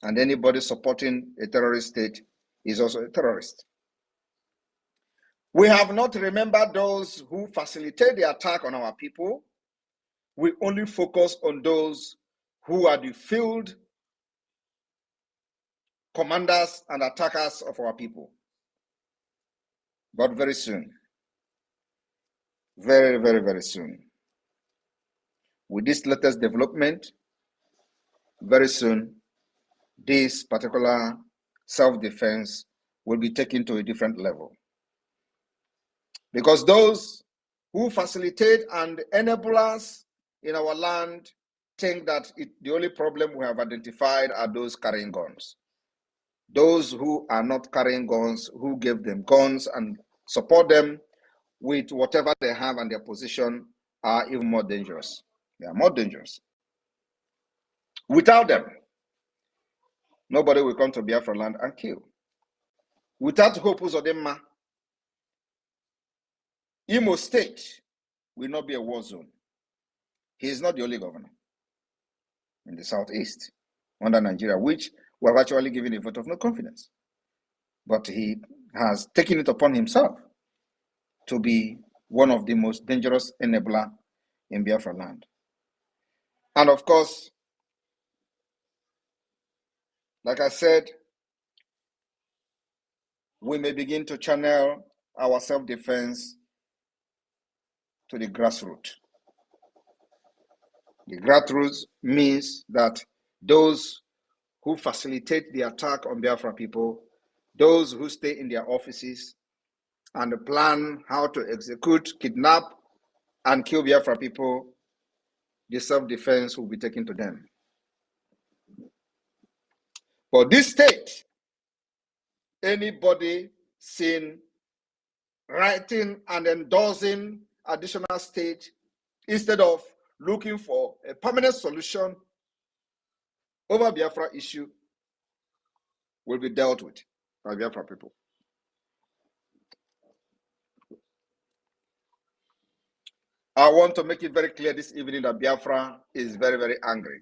And anybody supporting a terrorist state is also a terrorist. We have not remembered those who facilitate the attack on our people. We only focus on those who are the field commanders and attackers of our people. But very soon, very, very, very soon, with this latest development, very soon, this particular self-defense will be taken to a different level. Because those who facilitate and enable us in our land think that the only problem we have identified are those carrying guns. Those who are not carrying guns, who give them guns and support them with whatever they have and their position, are even more dangerous. They are more dangerous. Without them, nobody will come to Biafra land and kill. Without Hope Uzodimma, Imo State will not be a war zone. He is not the only governor in the southeast under Nigeria, which we have actually given a vote of no confidence. But he has taken it upon himself to be one of the most dangerous enabler in Biafra land. And of course, like I said, we may begin to channel our self-defense to the grassroots. The grassroots means that those who facilitate the attack on Biafra people, those who stay in their offices and plan how to execute, kidnap, and kill Biafra people, the self-defense will be taken to them. For this state, anybody seen writing and endorsing additional state instead of looking for a permanent solution over Biafra issue will be dealt with by Biafra people. I want to make it very clear this evening that Biafra is very, very angry.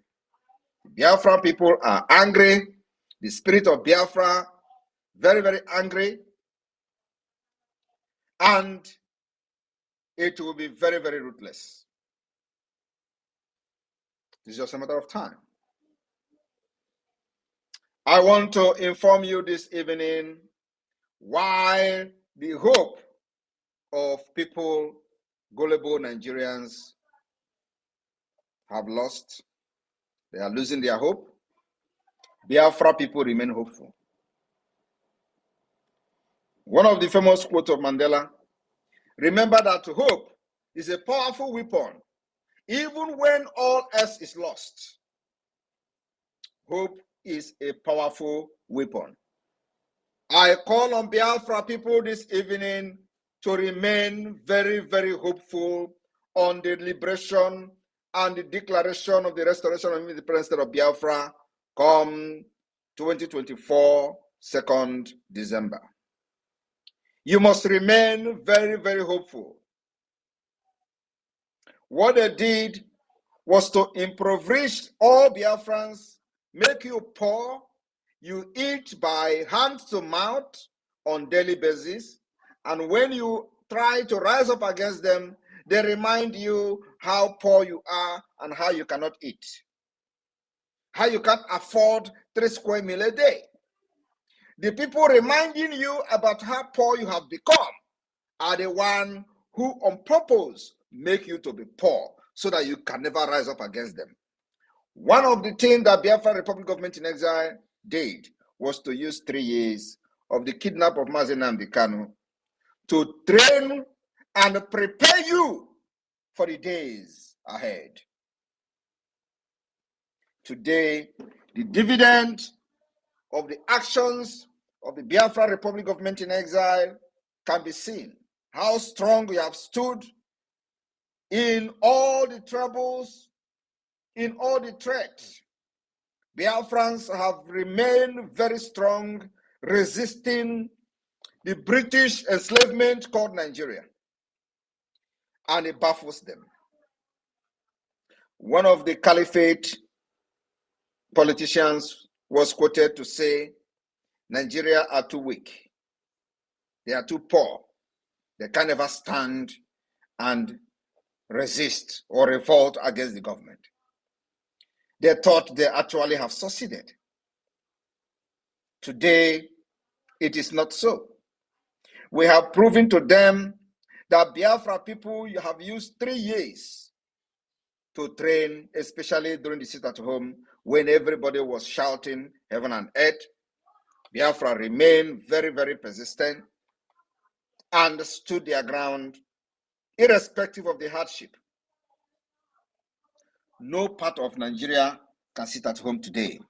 Biafra people are angry. The spirit of Biafra, very, very angry. And it will be very, very ruthless. It's just a matter of time. I want to inform you this evening why the hope of people, gullible Nigerians, have lost. They are losing their hope. Biafra people remain hopeful. One of the famous quotes of Mandela, remember that hope is a powerful weapon, even when all else is lost. Hope is a powerful weapon. I call on Biafra people this evening to remain very, very hopeful on the liberation and the declaration of the restoration of the independent state of Biafra come 2024, 2nd December. You must remain very, very hopeful. What they did was to impoverish all Biafrans, make you poor. You eat by hand to mouth on daily basis. And when you try to rise up against them, they remind you how poor you are and how you cannot eat. How you can't afford 3 square meals a day. The people reminding you about how poor you have become are the ones who on purpose make you to be poor so that you can never rise up against them. One of the things that Biafra Republic Government in Exile did was to use 3 years of the kidnap of Mazi Nnamdi Kanu to train and prepare you for the days ahead. Today, the dividend of the actions of the Biafra Republic Government in Exile can be seen. How strong we have stood in all the troubles, in all the threats. Biafrans have remained very strong, resisting the British enslavement called Nigeria. And it baffles them. One of the caliphate politicians was quoted to say, Nigeria are too weak. They are too poor. They can never stand and resist or revolt against the government. They thought they actually have succeeded. Today, it is not so. We have proven to them that Biafra people, you have used 3 years to train, especially during the sit-at-home when everybody was shouting heaven and earth. Biafra remained very, very persistent and stood their ground irrespective of the hardship. No part of Nigeria can sit at home today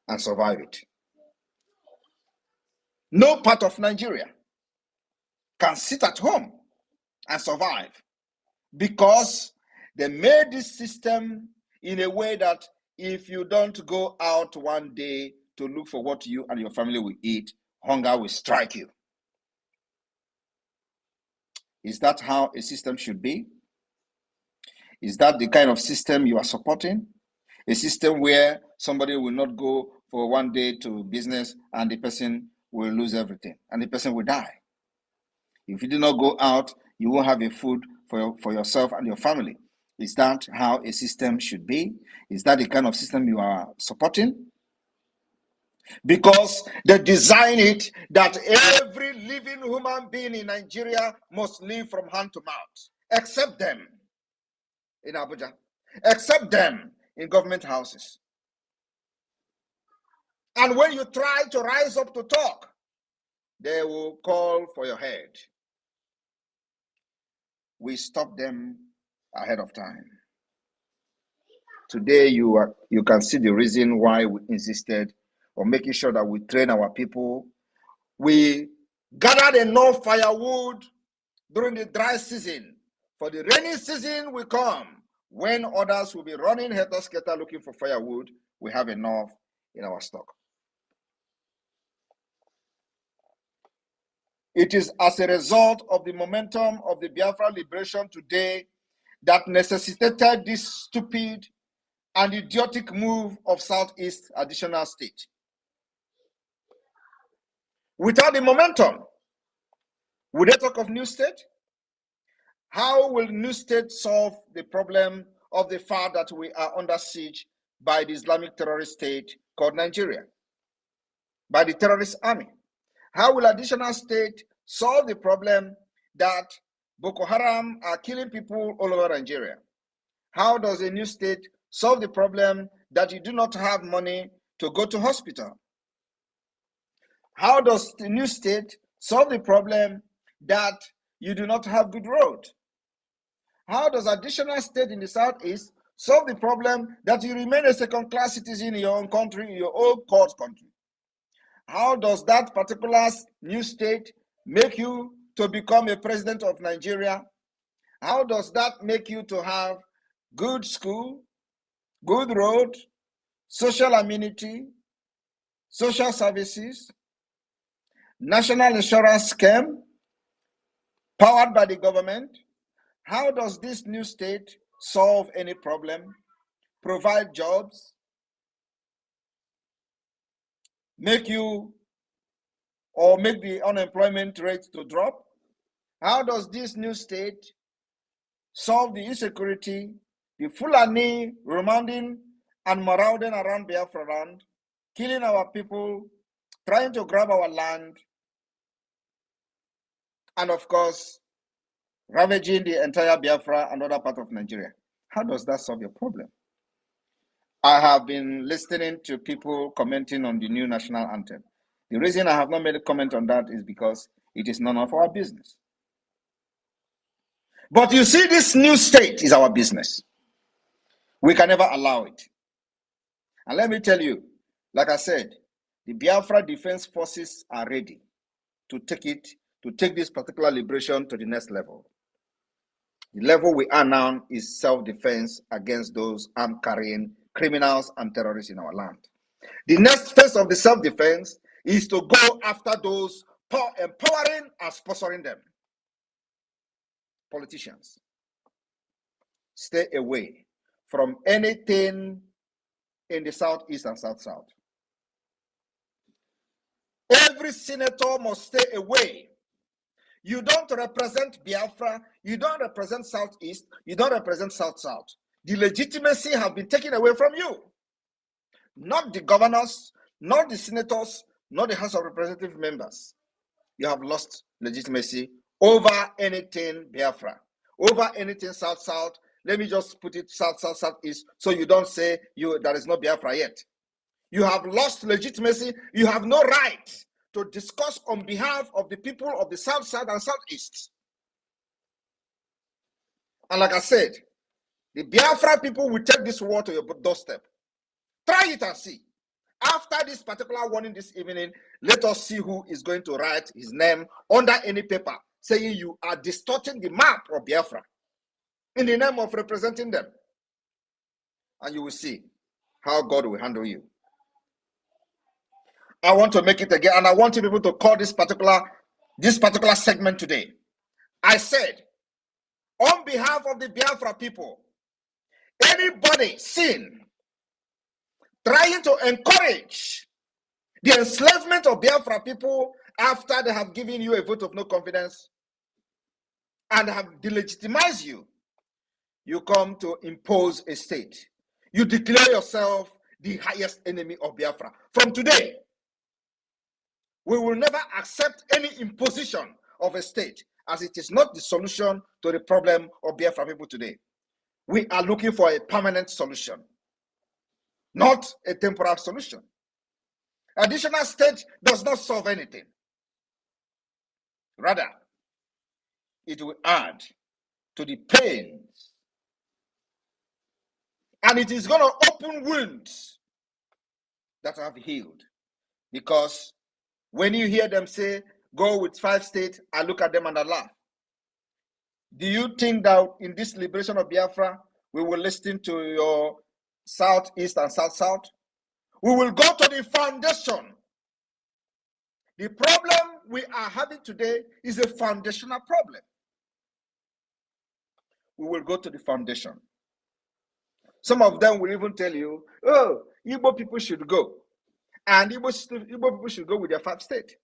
and survive it. No part of Nigeria can sit at home and survive because they made this system in a way that if you don't go out one day to look for what you and your family will eat, hunger will strike you. Is that how a system should be? Is that the kind of system you are supporting? A system where somebody will not go for one day to business and the person will lose everything and the person will die. If you do not go out, you won't have a food for yourself and your family. Is that how a system should be? Is that the kind of system you are supporting? Because they design it that every living human being in Nigeria must live from hand to mouth, except them in Abuja, except them in government houses. And when you try to rise up to talk, they will call for your head. We stop them ahead of time. Today, you can see the reason why we insisted on making sure that we train our people. We gathered enough firewood during the dry season. For the rainy season will come, when others will be running helter-skelter looking for firewood, we have enough in our stock. It is as a result of the momentum of the Biafra liberation today that necessitated this stupid and idiotic move of Southeast additional state. Without the momentum, would they talk of new state? How will new state solve the problem of the fact that we are under siege by the Islamic terrorist state called Nigeria, by the terrorist army? How will additional state solve the problem that Boko Haram are killing people all over Nigeria? How does a new state solve the problem that you do not have money to go to hospital? How does the new state solve the problem that you do not have good road? How does additional state in the Southeast solve the problem that you remain a second-class citizen in your own country, in your own court country? How does that particular new state make you to become a president of Nigeria? How does that make you to have good school, good road, social amenity, social services, national insurance scheme powered by the government? How does this new state solve any problem, provide jobs, make you or make the unemployment rate to drop? How does this new state solve the insecurity, the Fulani remanding and marauding around Biafra land, killing our people, trying to grab our land, and of course, ravaging the entire Biafra and other part of Nigeria? How does that solve your problem? I have been listening to people commenting on the new national anthem. The reason I have not made a comment on that is because it is none of our business. But you see, this new state is our business. We can never allow it. And let me tell you, like I said, the Biafra Defense Forces are ready to take this particular liberation to the next level. The level we are now is self-defense against those arm-carrying criminals and terrorists in our land. The next phase of the self-defense is to go after those empowering and sponsoring them. Politicians, stay away from anything in the Southeast and South-South. Every senator must stay away. You don't represent Biafra, you don't represent Southeast, you don't represent South-South. The legitimacy has been taken away from you. Not the governors, not the senators, not the House of Representative members. You have lost legitimacy over anything Biafra, over anything South-South. Let me just put it South-South, Southeast, so you don't say there is no Biafra yet. You have lost legitimacy. You have no right to discuss on behalf of the people of the South-South and Southeast. And like I said, the Biafra people will take this war to your doorstep. Try it and see. After this particular warning this evening, let us see who is going to write his name under any paper saying you are distorting the map of Biafra in the name of representing them. And you will see how God will handle you. I want to make it again, and I want you people to call this particular segment today. I said, on behalf of the Biafra people, anybody seen trying to encourage the enslavement of Biafra people after they have given you a vote of no confidence and have delegitimized you, you come to impose a state. You declare yourself the highest enemy of Biafra. From today, we will never accept any imposition of a state, as it is not the solution to the problem of Biafra people today. We are looking for a permanent solution, not a temporary solution. Additional state does not solve anything. Rather, it will add to the pains. And it is going to open wounds that have healed. Because when you hear them say, go with 5 states, I look at them and I laugh. Do you think that in this liberation of Biafra, we will listen to your Southeast and South-South? We will go to the foundation. The problem we are having today is a foundational problem. We will go to the foundation. Some of them will even tell you, oh, Igbo people should go. And Igbo people should go with their 5 states.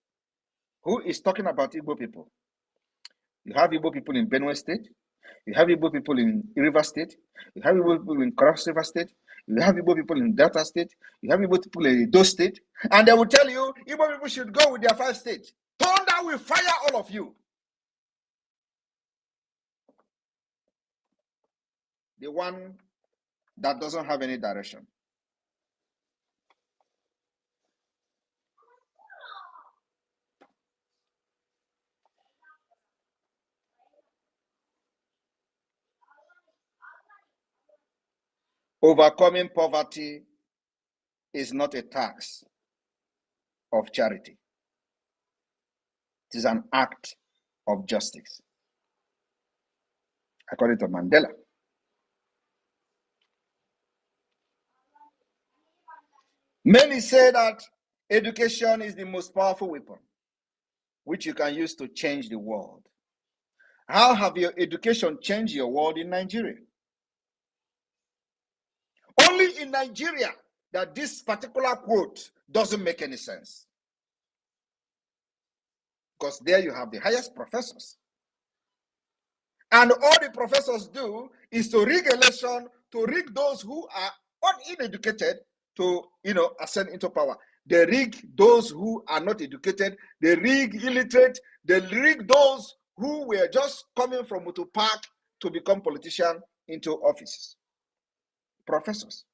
Who is talking about Igbo people? You have Igbo people in Benue State. You have Igbo people in River State. You have Igbo people in Cross River State. You have Igbo people in Delta State. You have Igbo people in Edo State. And they will tell you, Igbo people should go with their 5 states. Thunder will fire all of you. The one that doesn't have any direction. Overcoming poverty is not a task of charity. It is an act of justice, according to Mandela. Many say that education is the most powerful weapon which you can use to change the world. How have your education changed your world in Nigeria? Only in Nigeria that this particular quote doesn't make any sense. Because there you have the highest professors. And all the professors do is to rig election, to rig those who are uneducated to, ascend into power. They rig those who are not educated. They rig illiterate. They rig those who were just coming from Mutu Park to become politicians into offices. Professors.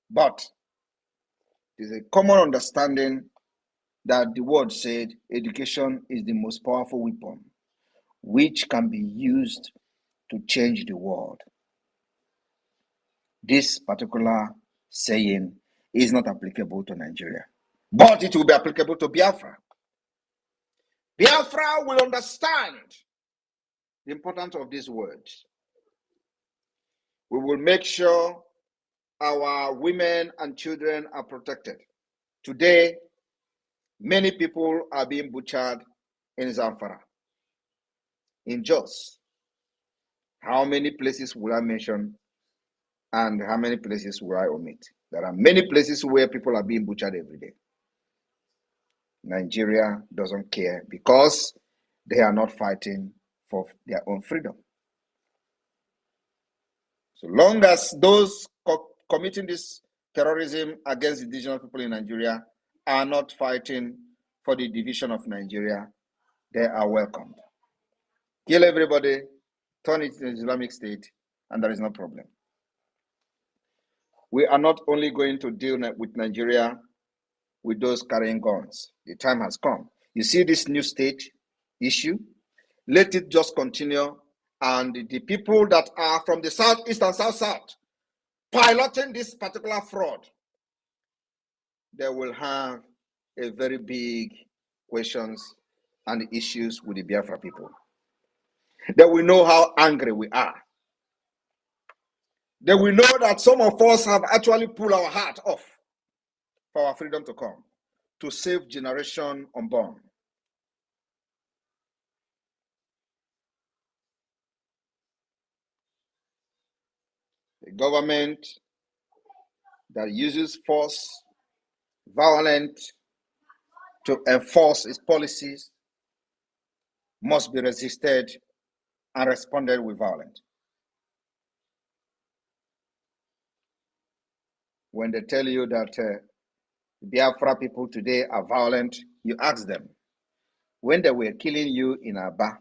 But there's a common understanding that the word said education is the most powerful weapon which can be used to change the world. This particular saying is not applicable to Nigeria, but it will be applicable to Biafra. Biafra will understand the importance of these words. We will make sure our women and children are protected. Today, many people are being butchered in Zamfara, in Jos. How many places will I mention And how many places will I omit? There are many places where people are being butchered every day. Nigeria doesn't care because they are not fighting for their own freedom. So long as those committing this terrorism against indigenous people in Nigeria are not fighting for the division of Nigeria, they are welcomed. Kill everybody, turn it into an Islamic State, and there is no problem. We are not only going to deal with Nigeria with those carrying guns. The time has come. You see this new state issue? Let it just continue. And the people that are from the southeast and south piloting this particular fraud, they will have a very big questions and issues with the Biafra people. They will know how angry we are. They will know that some of us have actually pulled our heart off for our freedom to come, to save generation unborn. The government that uses force, violent, to enforce its policies must be resisted and responded with violence. When they tell you that Biafra people today are violent, you ask them, when they were killing you in Aba,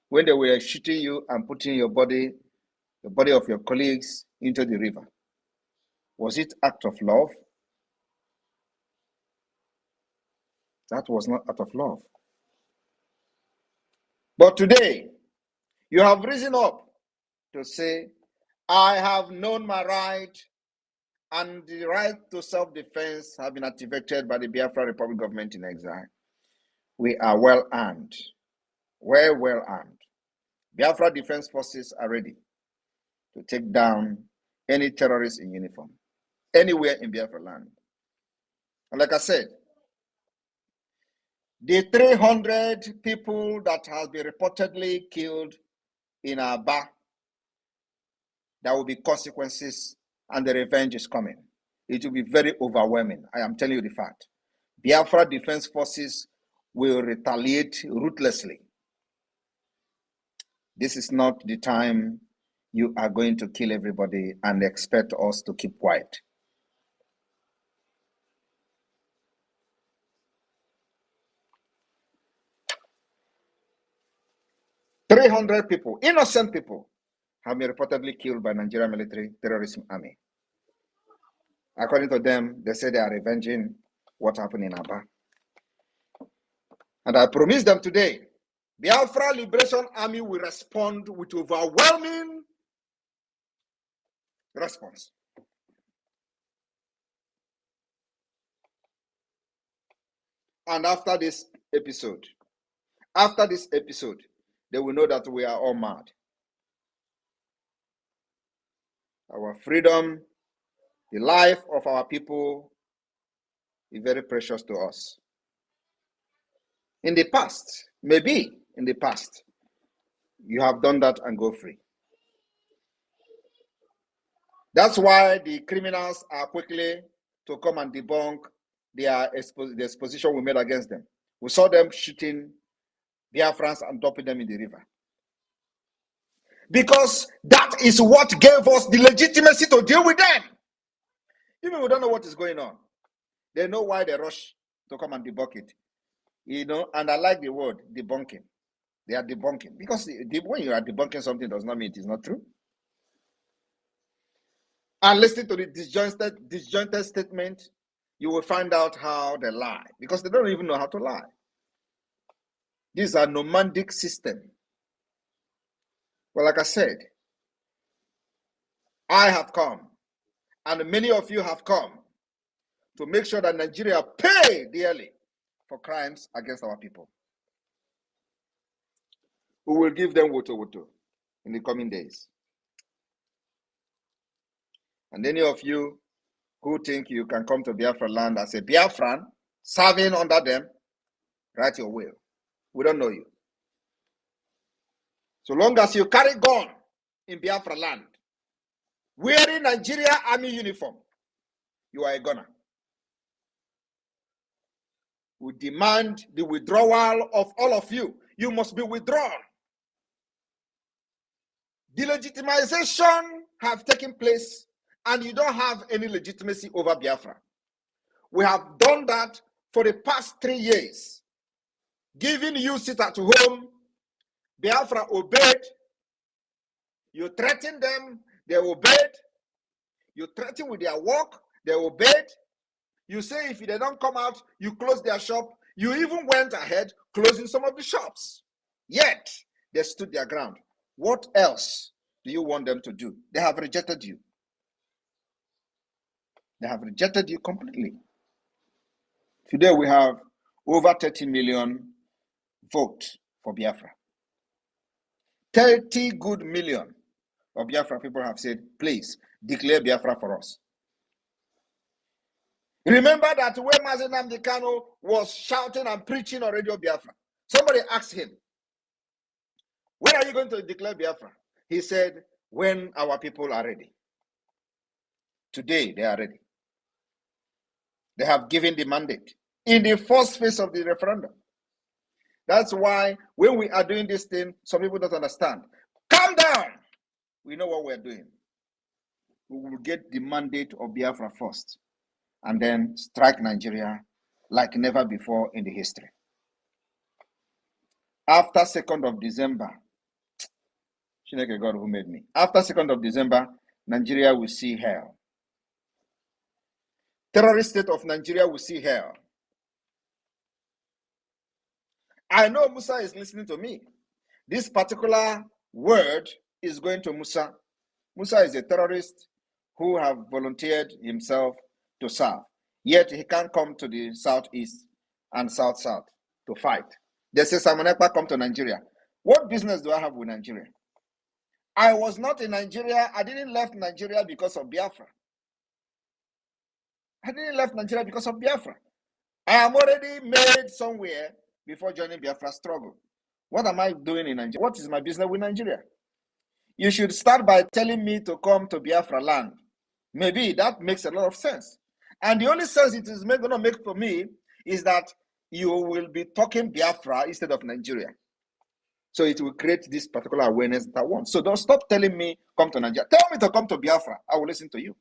when they were shooting you and putting the body of your colleagues into the river, was it act of love? That was not act of love. But today, you have risen up to say, I have known my right, and the right to self-defense have been activated by the Biafra Republic government in exile. We are well armed, well armed. Biafra Defense Forces are ready to take down any terrorist in uniform, anywhere in Biafra land. And like I said, the 300 people that have been reportedly killed in Aba, there will be consequences and the revenge is coming. It will be very overwhelming. I am telling you the fact. Biafra Defense Forces will retaliate ruthlessly. This is not the time you are going to kill everybody and expect us to keep quiet. "300 people, innocent people, have been reportedly killed by Nigerian military terrorism army. According to them, they say they are revenging what happened in Aba. And I promise them today, Biafra Liberation Army will respond with overwhelming response. And after this episode, they will know that we are all mad. Our freedom, the life of our people is very precious to us. In the past, maybe in the past, you have done that and go free. That's why the criminals are quickly to come and debunk the exposition we made against them. We saw them shooting Biafrans and dumping them in the river. Because that is what gave us the legitimacy to deal with them. Even we don't know what is going on. They know why they rush to come and debunk it. And I like the word debunking. They are debunking. Because when you are debunking something, does not mean it is not true. And listen to the disjointed statement, you will find out how they lie. Because they don't even know how to lie. These are nomadic system. Well, like I said, I have come, and many of you have come to make sure that Nigeria pay dearly for crimes against our people. We will give them woto in the coming days. And any of you who think you can come to Biafra land as a Biafran, serving under them, write your will. We don't know you. So long as you carry gun in Biafra land, wearing Nigeria army uniform, you are a gunner. We demand the withdrawal of all of you. You must be withdrawn. The legitimization have taken place, and you don't have any legitimacy over Biafra. We have done that for the past 3 years, giving you sit at home. Biafra obeyed. You threatened them, they obeyed. You threaten with their work, they obeyed. You say if they don't come out, you close their shop. You even went ahead closing some of the shops. Yet, they stood their ground. What else do you want them to do? They have rejected you. They have rejected you completely. Today, we have over 30 million votes for Biafra. 30 good million of Biafra people have said, please, declare Biafra for us. Remember that when Mazi Nnamdi Kanu was shouting and preaching on Radio Biafra, somebody asked him, when are you going to declare Biafra? He said, when our people are ready. Today, they are ready. They have given the mandate in the first phase of the referendum. That's why when we are doing this thing, some people don't understand. Calm down. We know what we're doing. We will get the mandate of Biafra first, and then strike Nigeria like never before in the history. After 2nd of December, Chineke God who made me. After 2nd of December, Nigeria will see hell. Terrorist state of Nigeria will see hell. I know Musa is listening to me. This particular word is going to Musa. Musa is a terrorist who have volunteered himself to serve. Yet he can't come to the southeast and south-south to fight. They say Simon Ekpa come to Nigeria. What business do I have with Nigeria? I was not in Nigeria. I didn't left Nigeria because of Biafra. I didn't left Nigeria because of Biafra. I am already made somewhere before joining Biafra struggle. What am I doing in Nigeria? What is my business with Nigeria? You should start by telling me to come to Biafra land. Maybe that makes a lot of sense. And the only sense it is going to make for me is that you will be talking Biafra instead of Nigeria. So it will create this particular awareness that I want. So don't stop telling me, come to Nigeria. Tell me to come to Biafra. I will listen to you.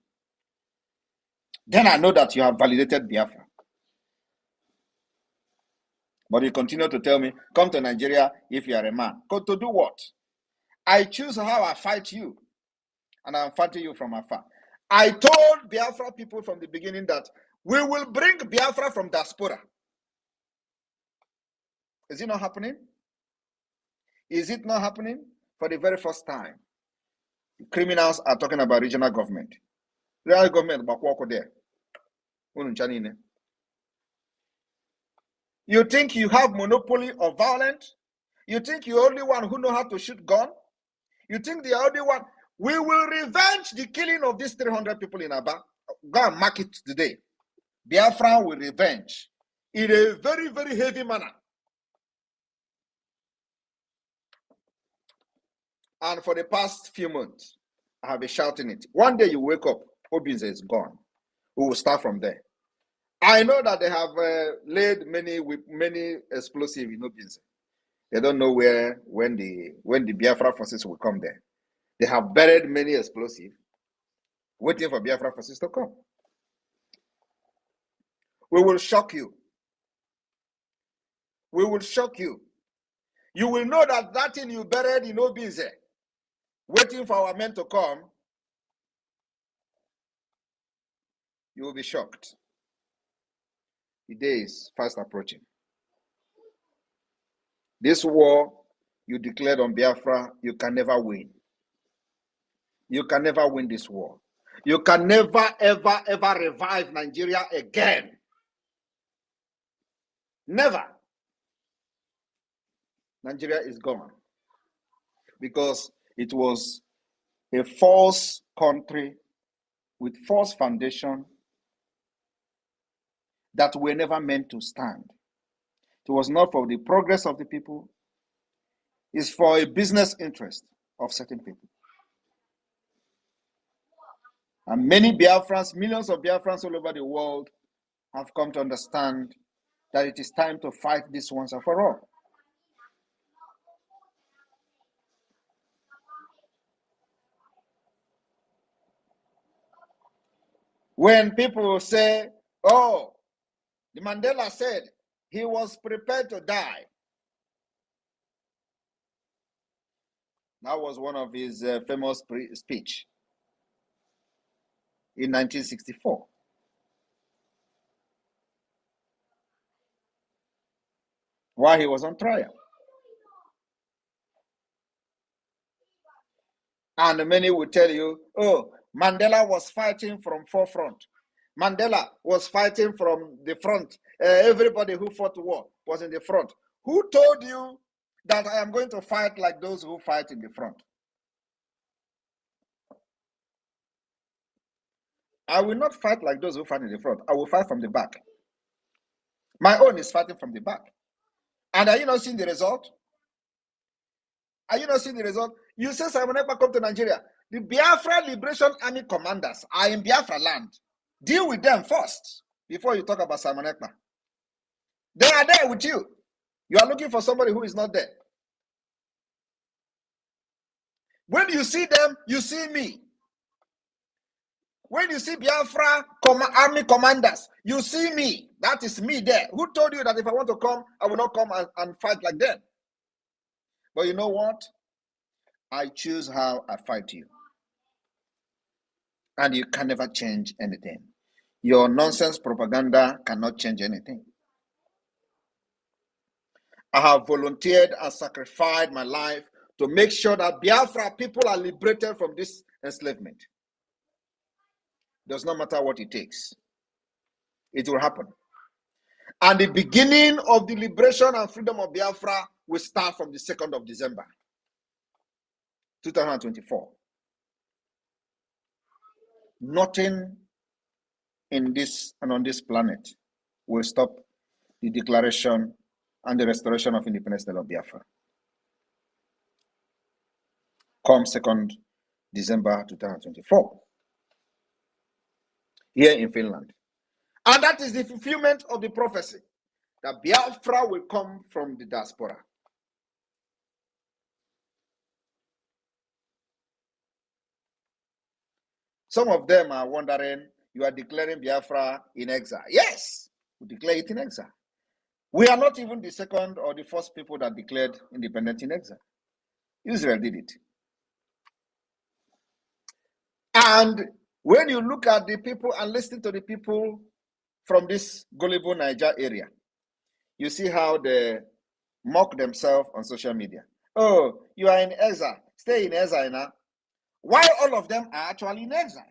Then I know that you have validated Biafra. But you continue to tell me, come to Nigeria if you are a man. Go to do what? I choose how I fight you. And I'm fighting you from afar. I told Biafra people from the beginning that we will bring Biafra from diaspora. Is it not happening? Is it not happening? For the very first time, criminals are talking about regional government. Regional government, but walk there. You think you have monopoly of violence? You think you're the only one who know how to shoot gun? You think the only one? We will revenge the killing of these 300 people in Aba. Go and mark it today. Biafra will revenge in a very, very heavy manner. And for the past few months, I have been shouting it. One day you wake up, Obinze is gone. We will start from there. I know that they have laid many explosives in Obinze. They don't know when the Biafra forces will come there. They have buried many explosives, waiting for Biafra forces to come. We will shock you. We will shock you. You will know that that thing you buried in Obinze, waiting for our men to come, you will be shocked. The day is fast approaching. This war you declared on Biafra, you can never win. You can never win this war. You can never, ever, ever revive Nigeria again. Never. Nigeria is gone. Because it was a false country with false foundation that were never meant to stand. It was not for the progress of the people. It's for a business interest of certain people. And many Biafrans, millions of Biafrans all over the world have come to understand that it is time to fight this once and for all. When people say, oh, the Mandela said he was prepared to die. That was one of his famous speech in 1964. While he was on trial. And many will tell you, oh, Mandela was fighting from forefront. Mandela was fighting from the front. Everybody who fought war was in the front. Who told you that I am going to fight like those who fight in the front? I will not fight like those who fight in the front. I will fight from the back. My own is fighting from the back. And are you not seeing the result? Are you not seeing the result? You say Simon Ekpa come to Nigeria. The Biafra Liberation Army commanders are in Biafra land. Deal with them first before you talk about Simon Ekpa. They are there with you. You are looking for somebody who is not there. When you see them, you see me. When you see Biafra army commanders, you see me. That is me there. Who told you that if I want to come, I will not come and fight like them? But you know what? I choose how I fight you. And you can never change anything. Your nonsense propaganda cannot change anything. I have volunteered and sacrificed my life to make sure that Biafra people are liberated from this enslavement. Does not matter what it takes. It will happen. And the beginning of the liberation and freedom of Biafra will start from the 2nd of December, 2024. Nothing in this and on this planet will stop the declaration and the restoration of independence of Biafra. Come 2nd December 2024, here in Finland. And that is the fulfillment of the prophecy that Biafra will come from the diaspora. Some of them are wondering, you are declaring Biafra in exile. Yes, we declare it in exile. We are not even the second or the first people that declared independence in exile. Israel did it. And when you look at the people and listen to the people from this gullible Niger area, you see how they mock themselves on social media. Oh, you are in exile. Stay in exile now. Why all of them are actually in exile?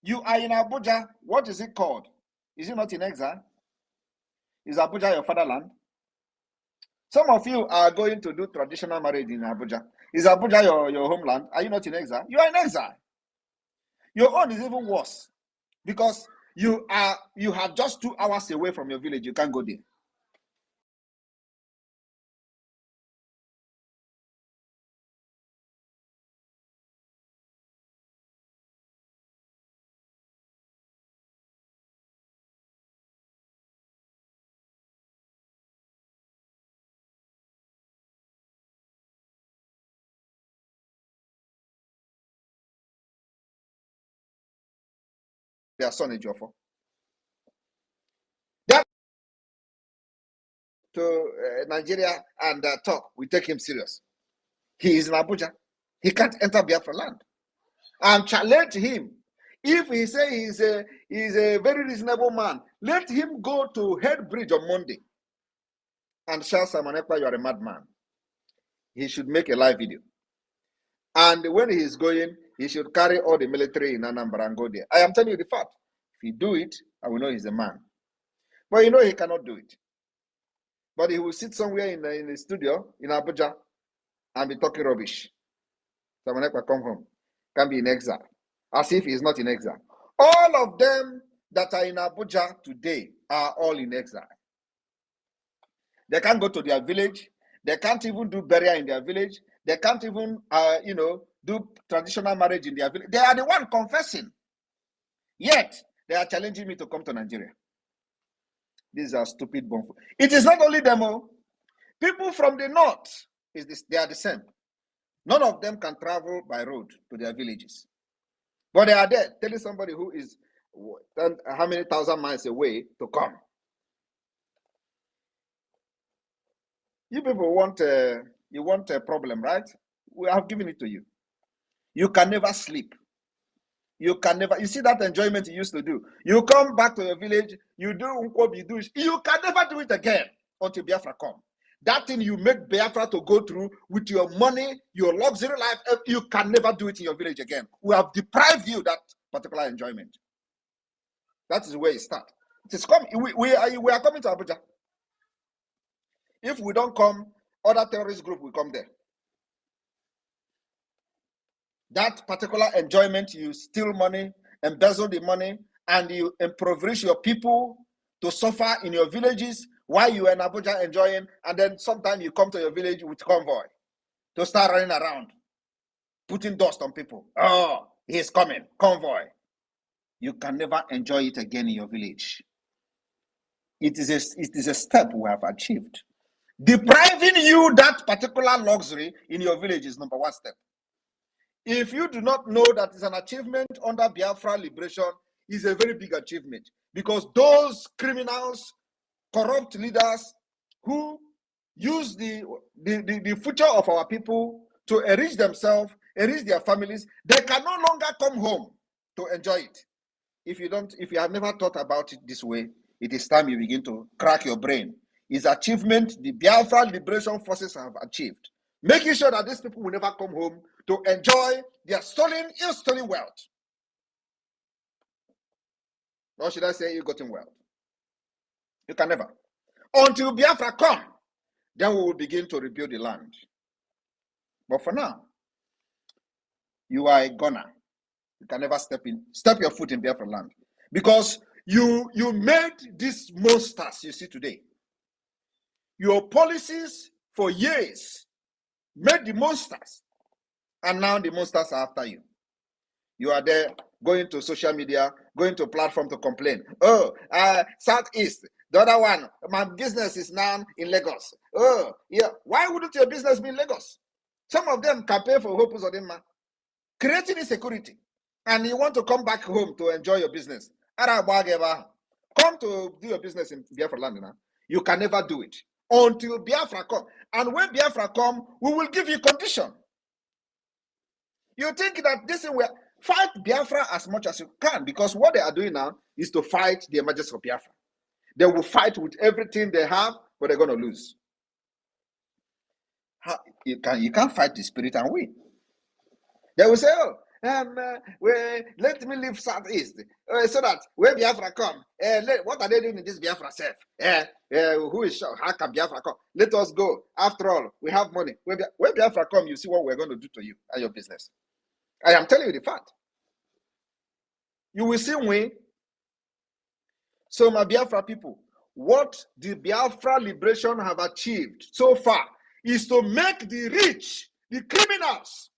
You are in Abuja. What is it called? Is it not in exile? Is Abuja your fatherland? Some of you are going to do traditional marriage in Abuja. Is Abuja your homeland? Are you not in exile? You are in exile. Your own is even worse because you have just 2 hours away from your village. You can't go there. Their son is Jofo. That to Nigeria and talk, we take him serious. He is in Abuja. He can't enter Biafra land. And challenge him. If he say he's a very reasonable man, let him go to Head Bridge on Monday and shout, Simon Ekpa, you are a madman. He should make a live video. And when he is going, he should carry all the military in Anambra and go there. I am telling you the fact. If he do it, I will know he's a man. But you know he cannot do it. But he will sit somewhere in the studio in Abuja and be talking rubbish. Simon Ekpa come home, can be in exile, as if he's not in exile. All of them that are in Abuja today are all in exile. They can't go to their village. They can't even do burial in their village. They can't even, do traditional marriage in their village. They are the one confessing. Yet, they are challenging me to come to Nigeria. These are stupid bumful. It is not only them. People from the north, they are the same. None of them can travel by road to their villages. But they are there telling somebody who is how many thousand miles away to come. You people want a problem, right? We have given it to you. You can never sleep. You can never, you see that enjoyment you used to do. You come back to your village, you do you can never do it again until Biafra come. That thing you make Biafra to go through with your money, your luxury life, you can never do it in your village again. We have deprived you that particular enjoyment. That is where it starts. It is coming. We are coming to Abuja. If we don't come, other terrorist group will come there. That particular enjoyment, you steal money, embezzle the money, and you impoverish your people to suffer in your villages while you are in Abuja enjoying, and then sometimes you come to your village with convoy to start running around, putting dust on people. Oh, he's coming, convoy. You can never enjoy it again in your village. It is a step we have achieved. Depriving you that particular luxury in your village is number one step. If you do not know that it's an achievement under Biafra liberation, is a very big achievement, because those criminals, corrupt leaders who use the future of our people to enrich themselves, enrich their families, they can no longer come home to enjoy it. If you have never thought about it this way, it is time you begin to crack your brain. It's achievement the Biafra liberation forces have achieved, making sure that these people will never come home to enjoy their ill-stolen wealth. Or should I say ill-gotten wealth? You can never. Until Biafra come, then we will begin to rebuild the land. But for now, you are a gunner. You can never step your foot in Biafra land. Because you made these monsters you see today. Your policies for years made the monsters. And now the monsters are after you. You are there going to social media, going to platform to complain. Oh, Southeast, the other one, my business is now in Lagos. Oh, yeah. Why wouldn't your business be in Lagos? Some of them can pay for Hopus or Denmark, creating insecurity. And you want to come back home to enjoy your business. Come to do your business in Biafra land now. You can never do it until Biafra come. And when Biafra come, we will give you condition. You think that this is where fight Biafra as much as you can, because what they are doing now is to fight the emergence of Biafra. They will fight with everything they have, but they're going to lose. You can't fight the spirit and win. They will say, oh, let me leave Southeast so that when Biafra come, what are they doing in this Biafra self? Who is sure? How can Biafra come? Let us go. After all, we have money. When Biafra come, you see what we're going to do to you and your business. I am telling you the fact. You will see when. So my Biafra people, what the Biafra liberation have achieved so far is to make the rich, the criminals,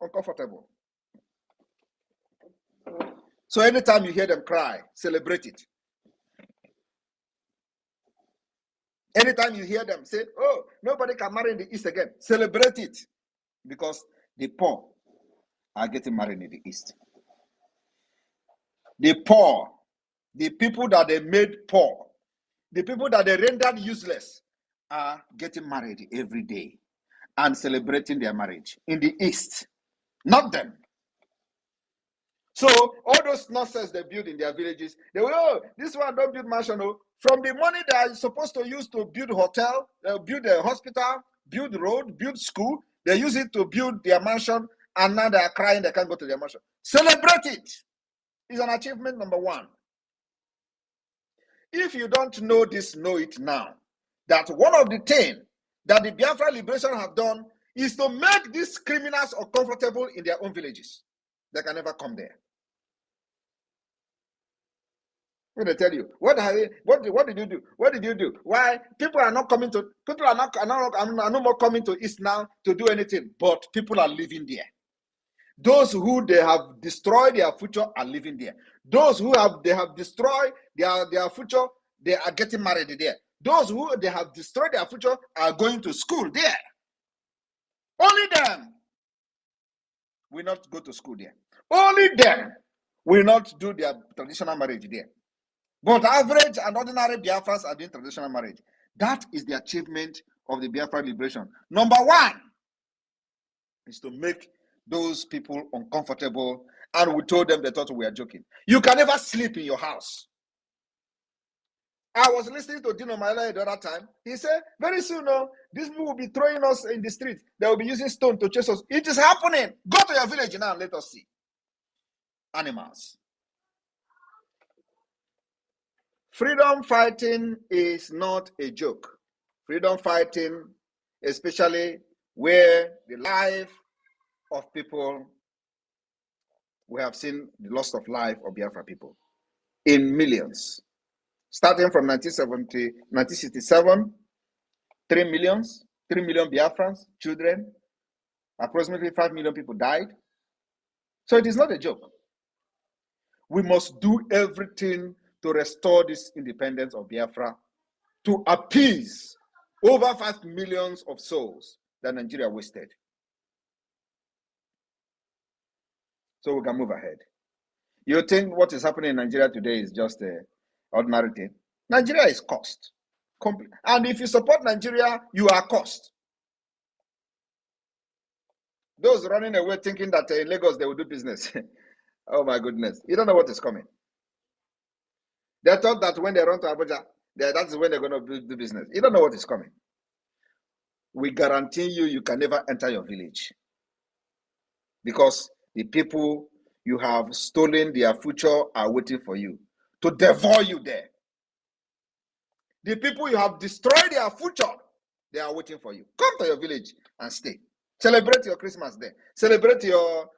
uncomfortable. So anytime you hear them cry, celebrate it. Anytime you hear them say, oh, nobody can marry in the East again, celebrate it. Because the poor are getting married in the East. The poor, the people that they made poor, the people that they rendered useless are getting married every day and celebrating their marriage in the East. Not them. So all those nonsense they build in their villages, they will, oh, this one don't build mansion. Oh. From the money they are supposed to use to build hotel, build a hospital, build road, build school, they use it to build their mansion, and now they are crying they can't go to their mansion. Celebrate it. It's an achievement number one. If you don't know this, know it now. That one of the things that the Biafra liberation have done is to make these criminals uncomfortable in their own villages. They can never come there. When they tell you, what did you do? What did you do? Why people are not coming to? People are no more coming to East now to do anything. But people are living there. Those who they have destroyed their future are living there. Those who they have destroyed their future, they are getting married there. Those who they have destroyed their future are going to school there. Only them will not go to school there. Only them will not do their traditional marriage there. But average and ordinary Biafrans are doing traditional marriage. That is the achievement of the Biafra liberation. Number one is to make those people uncomfortable, and we told them they thought we were joking. You can never sleep in your house. I was listening to Dino Maila the other time. He said, very soon, these people will be throwing us in the street. They will be using stone to chase us. It is happening. Go to your village now and let us see. Animals. Freedom fighting is not a joke. Freedom fighting, especially where the life of people, we have seen the loss of life of Biafra people in millions. Starting from 1967, 3 million Biafrans, children, approximately 5 million people died. So it is not a joke. We must do everything to restore this independence of Biafra, to appease over 5 million of souls that Nigeria wasted. So we can move ahead. You think what is happening in Nigeria today is just an ordinary thing? Nigeria is cursed. And if you support Nigeria, you are cursed. Those running away thinking that in Lagos they will do business. Oh my goodness. You don't know what is coming. They thought that when they run to Abuja, that is when they're going to do business. You don't know what is coming. We guarantee you can never enter your village. Because the people you have stolen their future are waiting for you to devour you there. The people you have destroyed their future, they are waiting for you. Come to your village and stay. Celebrate your Christmas there. Celebrate your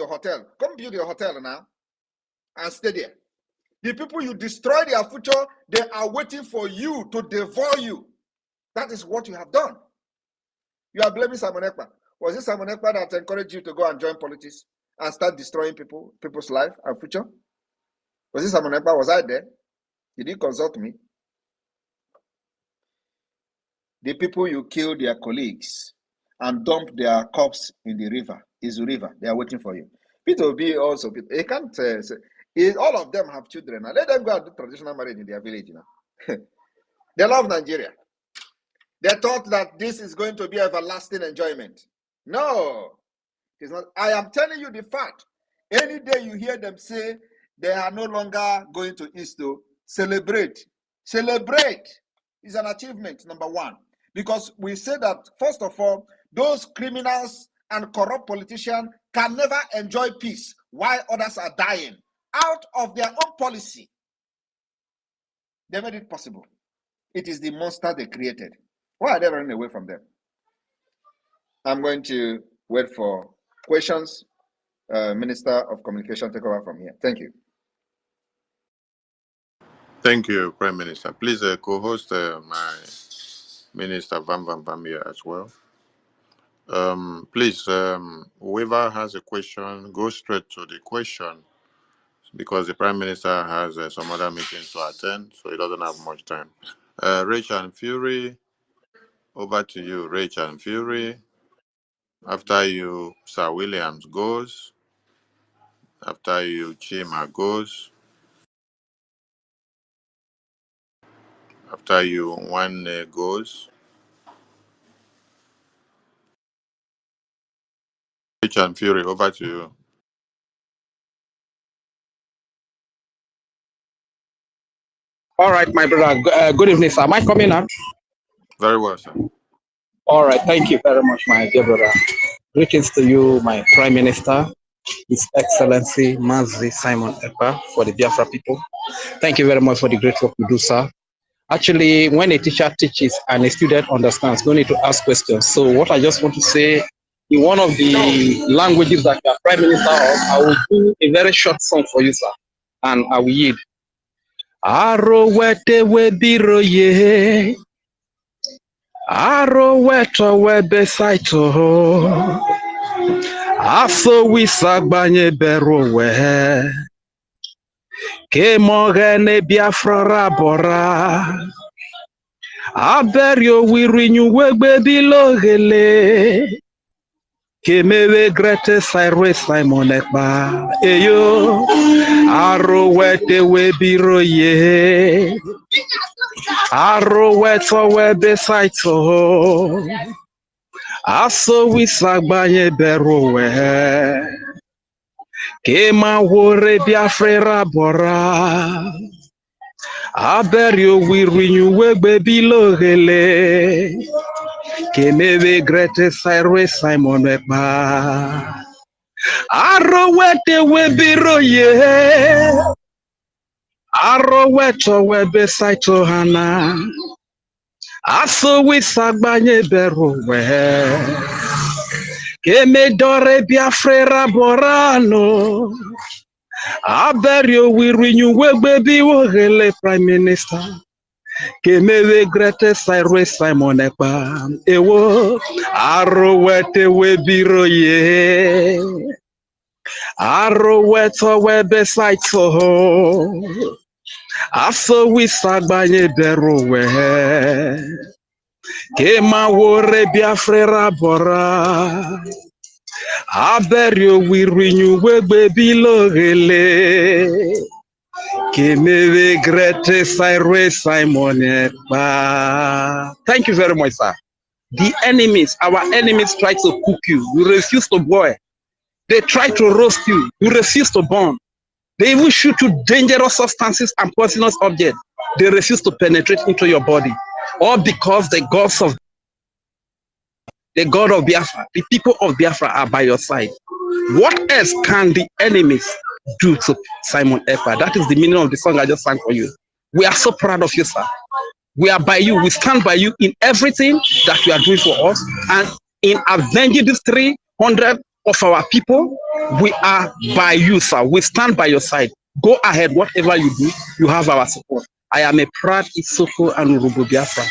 hotel. Come build your hotel now and stay there. The people you destroy their future, they are waiting for you to devour you. That is what you have done. You are blaming Simon Ekpa. Was it Simon Ekpa that encouraged you to go and join politics and start destroying people's life and future? Was it Simon Ekpa? Was I there? Did you consult me? The people you kill their colleagues and dump their corpse in the river, they are waiting for you. Peter will be also, he can't say, all of them have children. Now let them go and do traditional marriage in their village now. They love Nigeria. They thought that this is going to be everlasting enjoyment. No, it's not. I am telling you the fact. Any day you hear them say they are no longer going to East to celebrate. Celebrate is an achievement, number one. Because we say that, first of all, those criminals and corrupt politicians can never enjoy peace while others are dying out of their own policy. They made it possible. It is the monster they created. Why are they running away from them? I'm going to wait for questions. Minister of Communication, take over from here. Thank you. Thank you, Prime Minister. Please co-host my Minister Van here as well. Please, whoever has a question, go straight to the question, because the Prime Minister has some other meetings to attend, so he doesn't have much time. Rachel and Fury, over to you, Rachel and Fury. After you, Sir Williams goes. After you, Chima goes. After you, One goes. Rachel and Fury, over to you. All right, my brother. Good evening, sir. Am I coming up? Very well, sir. All right. Thank you very much, my dear brother. Greetings to you, my Prime Minister, His Excellency Mazi Simon Ekpa, for the Biafra people. Thank you very much for the great work you do, sir. Actually, when a teacher teaches and a student understands, no need to ask questions. So what I just want to say, in one of the languages that you are Prime Minister of, I will do a very short song for you, sir, and I will yield. Aro wete we biro ye, aro weto we besaito, Aso wisagbanye berowe. Ke mogene Biafra rabora. Aberio wirinyu wegbe bilogele. Ke mewe grete sairwe Simon Ekpa. Eyo. Arowete we biroye. Aroweto we besaito. Aso wisagbanye berowe. Kema wore Biafra bora. Aberio wirinyu wegbe bilogele. Kemewe grete sairwe Simon Ekpa. Arowete we biroye. Aroweto we besaito hana. Aso wisagbanye berowe. Keme dore Biafra borano. Aberio wirinyu wegbe biwogele Prime Minister. Kemewe grete sairwe Simon Ekpa. Ewo. Arowete we biroye. Aroweto we besaito. Aso wisagbanye berowe. Kema wore Biafra bora. Aberio wirinyu wegbe bilogele. Kemewe grete sairwe Simon Ekpa. Thank you very much, sir. The enemies, our enemies try to cook you. You refuse to boil. They try to roast you. You refuse to burn. They even shoot you dangerous substances and poisonous objects. They refuse to penetrate into your body. All because the God of Biafra, the people of Biafra are by your side. What else can the enemies do to Simon Ekpa? That is the meaning of the song I just sang for you. We are so proud of you, sir. We are by you. We stand by you in everything that you are doing for us. And in avenging these 300 of our people, we are by you, sir. We stand by your side. Go ahead, whatever you do, you have our support. I am a proud Isoko and Urubu Biafra.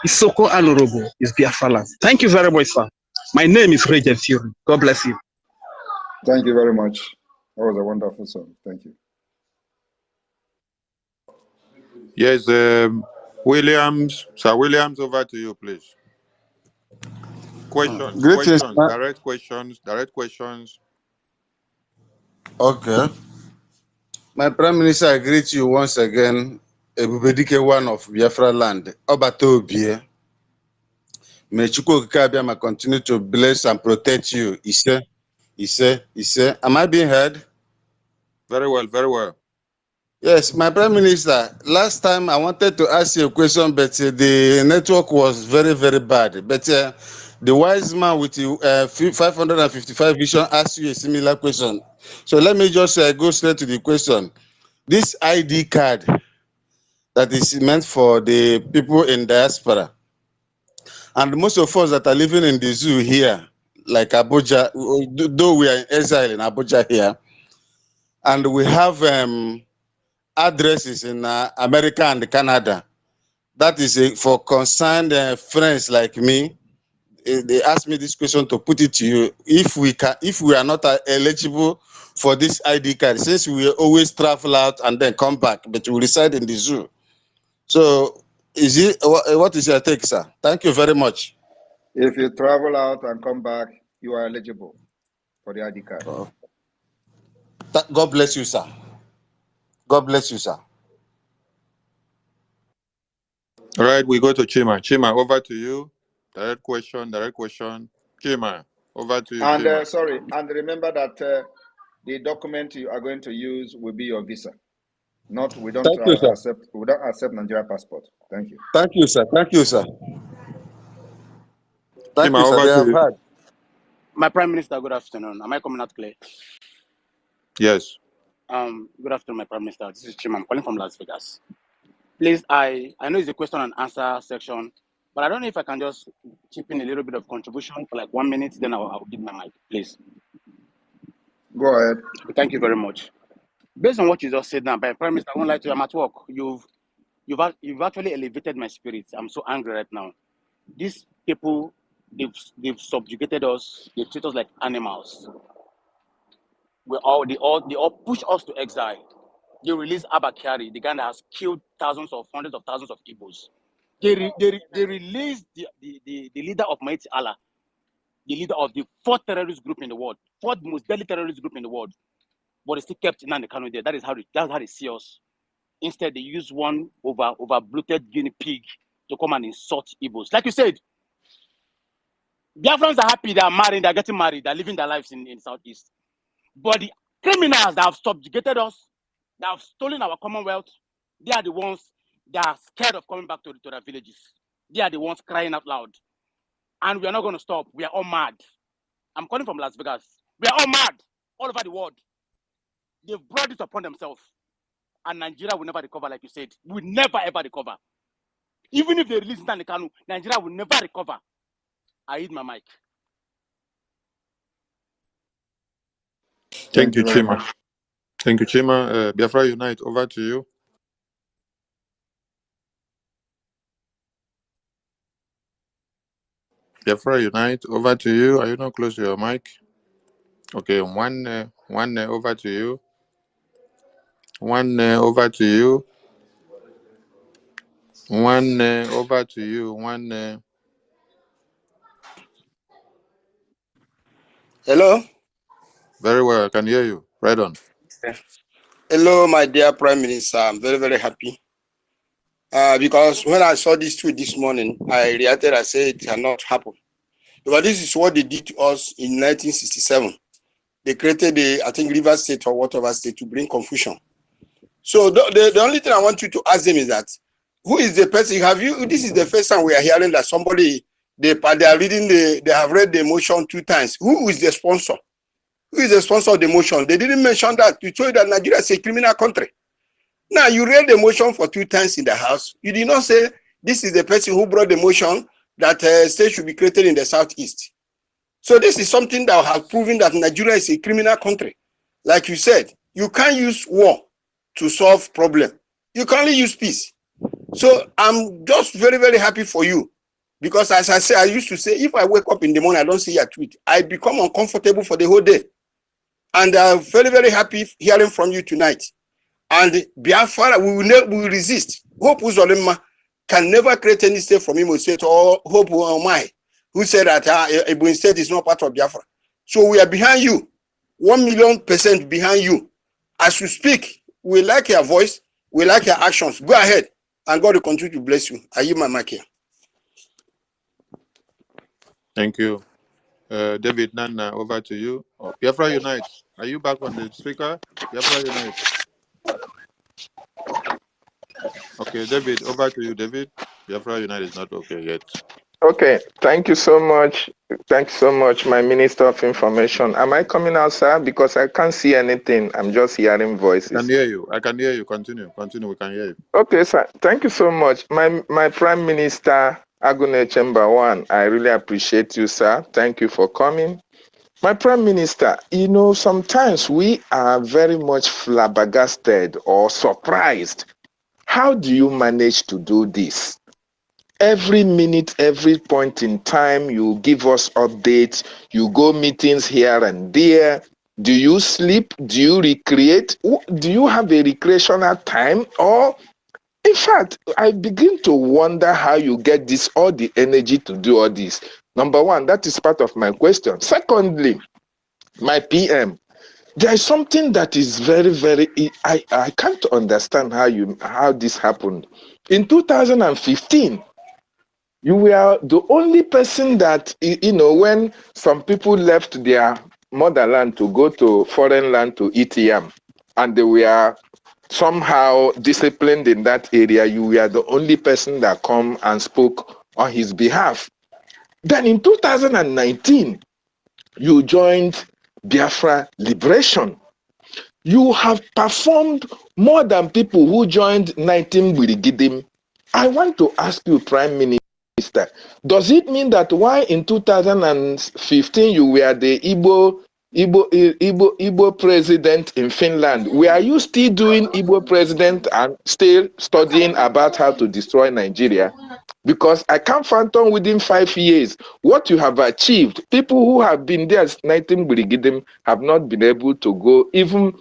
Isoko and Urubu is Biafra land. Thank you very much, sir. My name is Regent Fury. God bless you. Thank you very much. That was a wonderful song. Thank you. Yes, Williams. Sir Williams, over to you, please. Questions, Greetings. direct questions. Okay. My Prime Minister, I greet you once again. Ebubedike, one of Biafra land. Obatobie. May Chukwu Okike continue to bless and protect you. Ise. Am I being heard? Very well, very well. Yes, my Prime Minister, last time I wanted to ask you a question, but the network was very, very bad. But the wise man with 555 vision asked you a similar question. So let me just go straight to the question. This ID card that is meant for the people in diaspora, and most of us that are living in the zoo here, like Abuja, though we are in exile in Abuja here, and we have addresses in America and Canada. That is for concerned friends like me. They asked me this question to put it to you. If we are not eligible for this ID card, since we always travel out and then come back, but we reside in the zoo. So, what is your take, sir? Thank you very much. If you travel out and come back, you are eligible for the ID card. God bless you, sir. God bless you, sir. All right, we go to Chima. Chima, over to you. Direct question. Chima, over to you, And Chima. sorry, and remember that the document you are going to use will be your visa. We don't accept Nigeria passport. Thank you. Thank you, sir. Thank you, sir. Thank Chima, you, sir. over They to have you. heard. My Prime Minister, good afternoon. Am I coming out clear? Yes. Good afternoon, my Prime Minister. This is Chima. I'm calling from Las Vegas. Please, I know it's a question and answer section, but I don't know if I can just chip in a little bit of contribution for like 1 minute, then I'll give my mic, please. Go ahead. Thank you very much. Based on what you just said now, by Prime Minister, I won't lie to you, I'm at work. You've actually elevated my spirit. I'm so angry right now. These people they've subjugated us. They treat us like animals. They all push us to exile. They release Abakari, the guy that has killed hundreds of thousands of Igbos. They released the leader of Mighty Allah, the leader of the fourth terrorist group in the world, fourth most deadly terrorist group in the world. But they still kept Nnamdi Kanu there. That's how they see us. Instead, they use one over bloated guinea pig to come and insult Igbos. Like you said, Biafrans are happy, they are married, they're getting married, they're living their lives in the Southeast. But the criminals that have subjugated us, that have stolen our commonwealth, they are the ones that are scared of coming back to their villages. They are the ones crying out loud. And we are not going to stop. We are all mad. I'm calling from Las Vegas. We are all mad all over the world. They've brought this upon themselves. And Nigeria will never recover, like you said. Will never, ever recover. Even if they release Nnamdi Kanu, Nigeria will never recover. I hit my mic. Thank you, Chima. Thank you, Chima. Biafra Unite, over to you. Biafra Unite, over to you. Are you not close to your mic? Okay, one over to you. Over to you. Over to you. Hello. Very well, I can hear you. Right on. Hello, my dear Prime Minister. I'm very, very happy. Because when I saw this tweet this morning, I reacted, I said it cannot happen. Because this is what they did to us in 1967. They created I think, River State or whatever state to bring confusion. So the only thing I want you to ask them is that, who is the person? This is the first time we are hearing that somebody, they have read the motion 2 times. Who is the sponsor? Who is the sponsor of the motion? They didn't mention that. To show you that Nigeria is a criminal country. Now, you read the motion for 2 times in the House. You did not say, this is the person who brought the motion that state should be created in the Southeast. So this is something that has proven that Nigeria is a criminal country. Like you said, you can't use war to solve problem. You can only use peace. So I'm just very, very happy for you. Because as I used to say, if I wake up in the morning, I don't see your tweet, I become uncomfortable for the whole day. And I'm very, very happy hearing from you tonight. And Biafra, we will resist. Hope Uzolema can never create any state from Imo State, or Hope Omai, who said that Ebonyi State is not part of Biafra. So we are behind you, 1,000,000% behind you. As you speak, we like your voice, we like your actions. Go ahead, and God will continue to bless you. I yield my mic here. Thank you. David Nana, over to you. Biafra Unite, are you back on the speaker? Biafra Unite. Okay, David, over to you, David. Biafra Unite is not okay yet. Okay, thank you so much. Thank you so much, my Minister of Information. Am I coming out, sir? Because I can't see anything. I'm just hearing voices. I can hear you. I can hear you. Continue. We can hear you. Okay, sir. Thank you so much. My Prime Minister, Agune Chamber 1, I really appreciate you, sir. Thank you for coming. My Prime Minister, you know, sometimes we are very much flabbergasted or surprised. How do you manage to do this? Every minute, every point in time, you give us updates, you go meetings here and there. Do you sleep? Do you recreate? Do you have a recreational time? Or, in fact, I begin to wonder how you get all the energy to do all this. Number one, that is part of my question. Secondly, my PM, there is something that is very, very, I can't understand how this happened. In 2015, you were the only person that, you know, when some people left their motherland to go to foreign land to eat yam, and they were somehow disciplined in that area, you were the only person that come and spoke on his behalf. Then in 2019, you joined Biafra Liberation. You have performed more than people who joined 19 Birigidim. I want to ask you, Prime Minister, does it mean that why in 2015 you were the Igbo Igbo president in Finland. Were you still doing Igbo president and still studying about how to destroy Nigeria? Because I can't fathom within 5 years what you have achieved. People who have been there since 19 have not been able to go even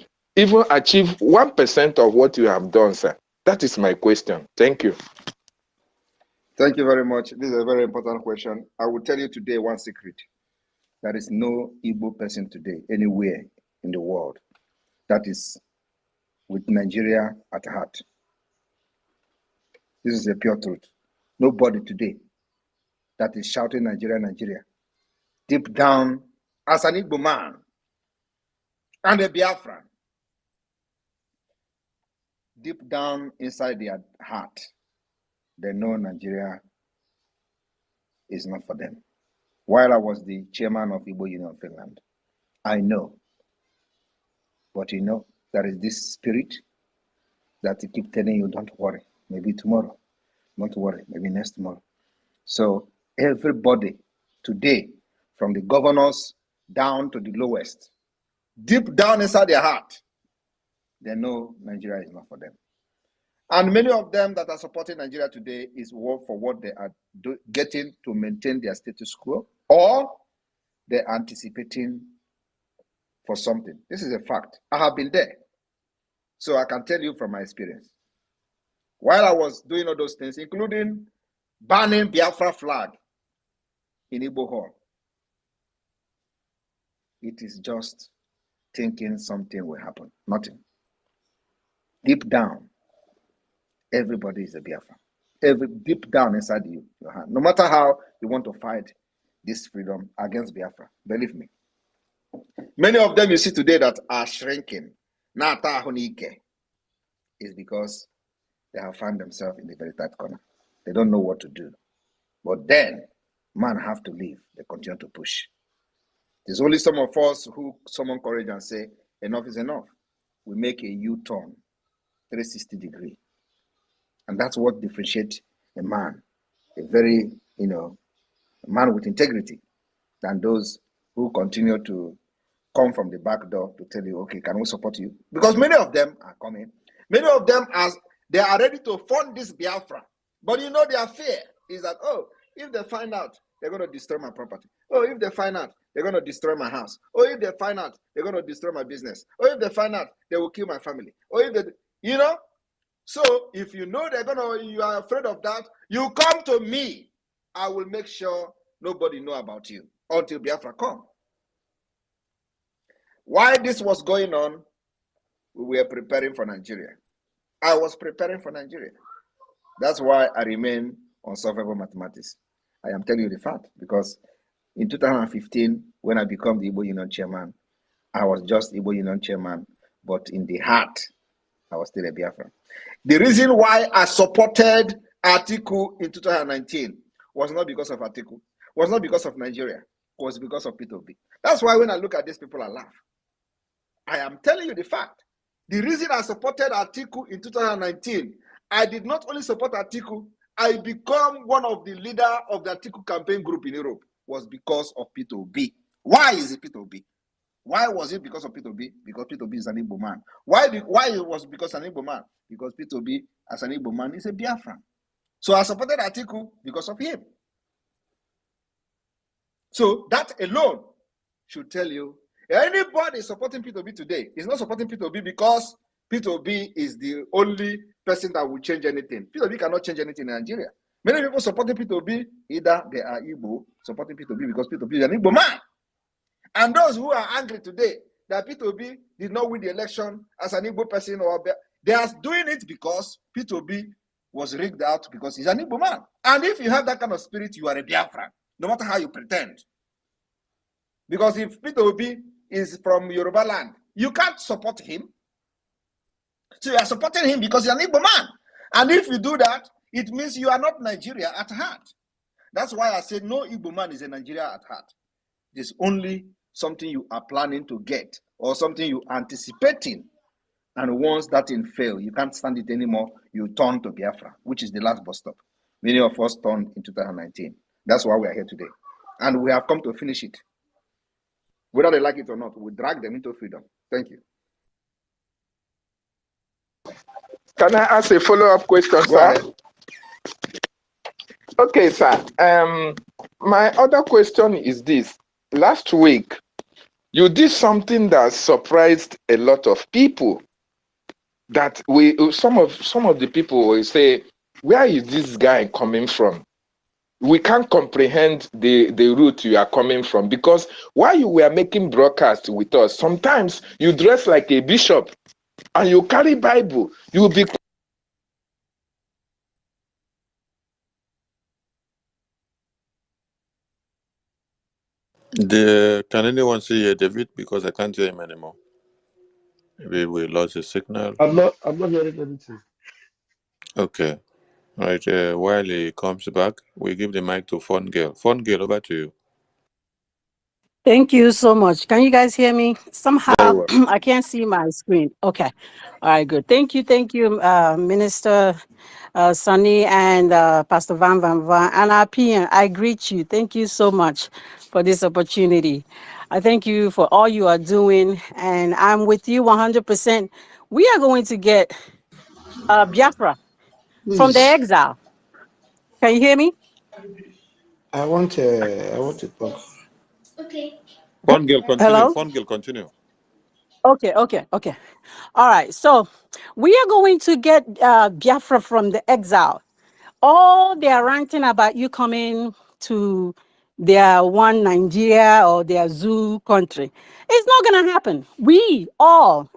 achieve 1% of what you have done, sir. That is my question. Thank you. Thank you very much. This is a very important question. I will tell you today one secret. There is no Igbo person today anywhere in the world that is with Nigeria at heart. This is a pure truth. Nobody today that is shouting Nigeria, Nigeria. Deep down, as an Igbo man and a Biafran, deep down inside their heart, they know Nigeria is not for them. While I was the chairman of Igbo Union Finland, I know. But you know, there is this spirit that keep telling you, don't worry, maybe tomorrow. Don't worry, maybe next tomorrow. So everybody today, from the governors down to the lowest, deep down inside their heart, they know Nigeria is not for them. And many of them that are supporting Nigeria today is for what they are getting to maintain their status quo, or they're anticipating for something. This is a fact. I have been there. So I can tell you from my experience. While I was doing all those things, including banning Biafra flag in Igbo Hall, it is just thinking something will happen. Nothing. Deep down, everybody is a Biafra. Deep down inside you, your heart. No matter how you want to fight this freedom against Biafra, believe me. Many of them you see today that are shrinking, is because they have found themselves in the very tight corner. They don't know what to do. But then, man have to leave. They continue to push. There's only some of us who summon courage and say, enough is enough. We make a U-turn, 360 degree. And that's what differentiates a man, a very, a man with integrity, than those who continue to come from the back door to tell you, okay, can we support you? Because many of them are coming. Many of them, as they are ready to fund this Biafra. But you know their fear is that, oh, if they find out, they're going to destroy my property. Oh, if they find out, they're going to destroy my house. Oh, if they find out, they're going to destroy my business. Oh, if they find out, they will kill my family. Oh, if they, So if you know you are afraid of that, you come to me. I will make sure nobody know about you until Biafra come. While this was going on, we were preparing for Nigeria. I was preparing for Nigeria. That's why I remain on survival mathematics. I am telling you the fact, because in 2015, when I became the Igbo Union chairman, I was just Igbo Union chairman, but in the heart, I was still a Biafra. The reason why I supported Atiku in 2019 was not because of Atiku, was not because of Nigeria, it was because of P2B. That's why when I look at these people, I laugh. I am telling you the fact. The reason I supported Atiku in 2019, I did not only support Atiku, I became one of the leaders of the Atiku campaign group in Europe, was because of P2B. Why is it P2B? Why was it because of P2B? Because P2B is an Igbo man. Why it was because an Igbo man? Because P2B, as an Igbo man, is a Biafran. So I supported Atiku because of him. So that alone should tell you, anybody supporting P2B today is not supporting P2B because P2B is the only person that will change anything. P2B cannot change anything in Nigeria. Many people supporting P2B, either they are Igbo supporting P2B because P2B is an Igbo man. And those who are angry today that P2B did not win the election as an Igbo person, or they are doing it because P2B was rigged out because he's an Igbo man. And if you have that kind of spirit, you are a Biafran, no matter how you pretend. Because if P2B is from Yoruba land, you can't support him. So you are supporting him because he's an Igbo man. And if you do that, it means you are not Nigeria at heart. That's why I say no Igbo man is a Nigeria at heart. There's only something you are planning to get or something you are anticipating. And once that thing fails, you can't stand it anymore, you turn to Biafra, which is the last bus stop. Many of us turned in 2019. That's why we are here today. And we have come to finish it. Whether they like it or not, we drag them into freedom. Thank you. Can I ask a follow-up question, Go sir? ahead. Okay, sir. My other question is this. Last week, you did something that surprised a lot of people. That some of the people will say, where is this guy coming from? We can't comprehend the route you are coming from, because while you were making broadcasts with us, sometimes you dress like a bishop and you carry Bible. You will be Can anyone see David? Because I can't hear him anymore. Maybe we lost his signal. I'm not hearing anything. Okay. All right. While he comes back, we give the mic to Fun Girl. Fun Girl, over to you. Thank you so much. Can you guys hear me? Somehow Very well. I can't see my screen. Okay. All right, good. Thank you, Minister Sunny and Pastor Van and our PM. I greet you. Thank you so much for this opportunity. I thank you for all you are doing, and I'm with you 100%. We are going to get Biafra from the Please, exile. Can you hear me? I want to talk. Fun Girl, continue. Hello? Fun Girl, continue. Okay. All right. So we are going to get Biafra from the exile. All they are ranting about you coming to their one Nigeria or their zoo country. It's not going to happen.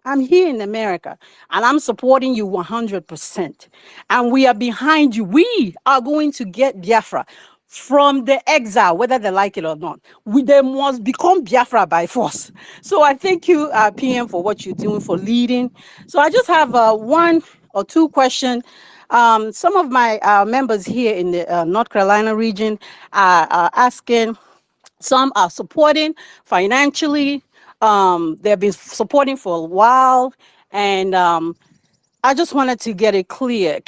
I'm here in America and I'm supporting you 100%. And we are behind you. We are going to get Biafra from the exile, whether they like it or not. They must become Biafra by force. So I thank you, PM, for what you're doing, for leading. So I just have one or two questions. Some of my members here in the North Carolina region are asking, some are supporting financially. They've been supporting for a while. And I just wanted to get it clear.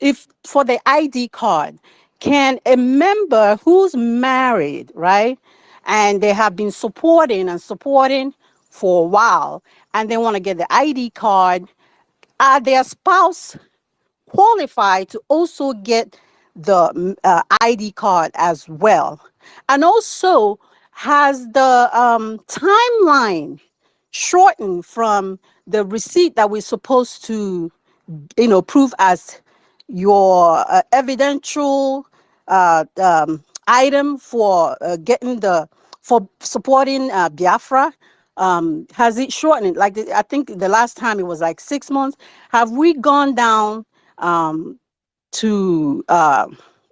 If for the ID card, can a member who's married, right, and they have been supporting for a while, and they want to get the ID card, are their spouse qualified to also get the ID card as well? And also, has the timeline shortened from the receipt that we're supposed to, prove as your evidential item for for supporting Biafra? Has it shortened? Like I think the last time it was like 6 months. Have we gone down to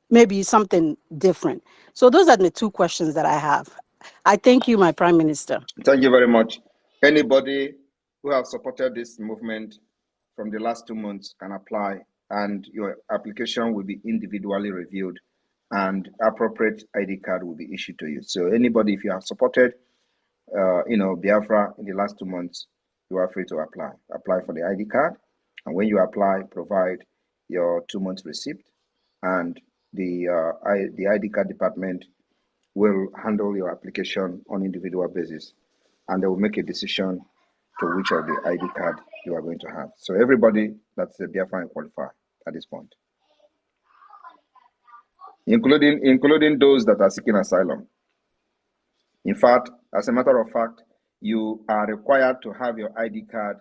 maybe something different? So those are the two questions that I have. I thank you, my Prime Minister. Thank you very much. Anybody who have supported this movement from the last 2 months can apply, and your application will be individually reviewed and appropriate ID card will be issued to you. So anybody, if you have supported Biafra in the last 2 months, you are free to apply. Apply for the ID card, and when you apply, provide your 2 months receipt, and the ID card department will handle your application on individual basis, and they will make a decision to which of the ID card you are going to have. So everybody that's a Biafran qualifier at this point, including those that are seeking asylum. In fact, as a matter of fact, you are required to have your ID card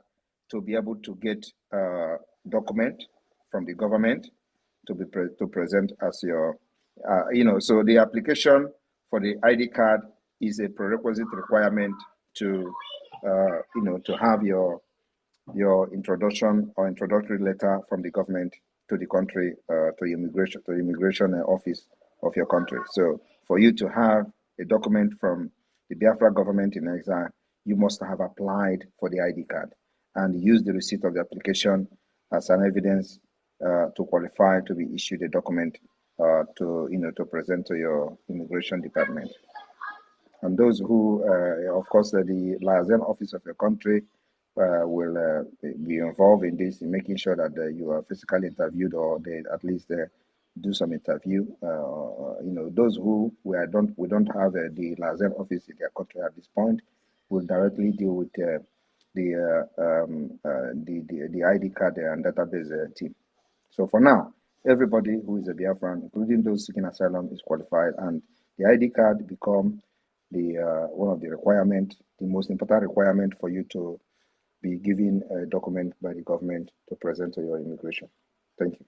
to be able to get a document from the government to present as your, so the application for the ID card is a prerequisite requirement to, to have your introduction or introductory letter from the government to the country, to the immigration office of your country. So for you to have a document from the Biafra government in exile, you must have applied for the ID card and use the receipt of the application as an evidence to qualify to be issued a document to present to your immigration department. And those who, of course, the liaison office of your country will be involved in this, in making sure that you are physically interviewed, or they at least do some interview. Those who we don't have the liaison office in their country at this point will directly deal with the ID card and database team. So for now, everybody who is a Biafran, including those seeking asylum, is qualified, and the ID card become the one of the requirement, the most important requirement for you to be given a document by the government to present to your immigration. Thank you.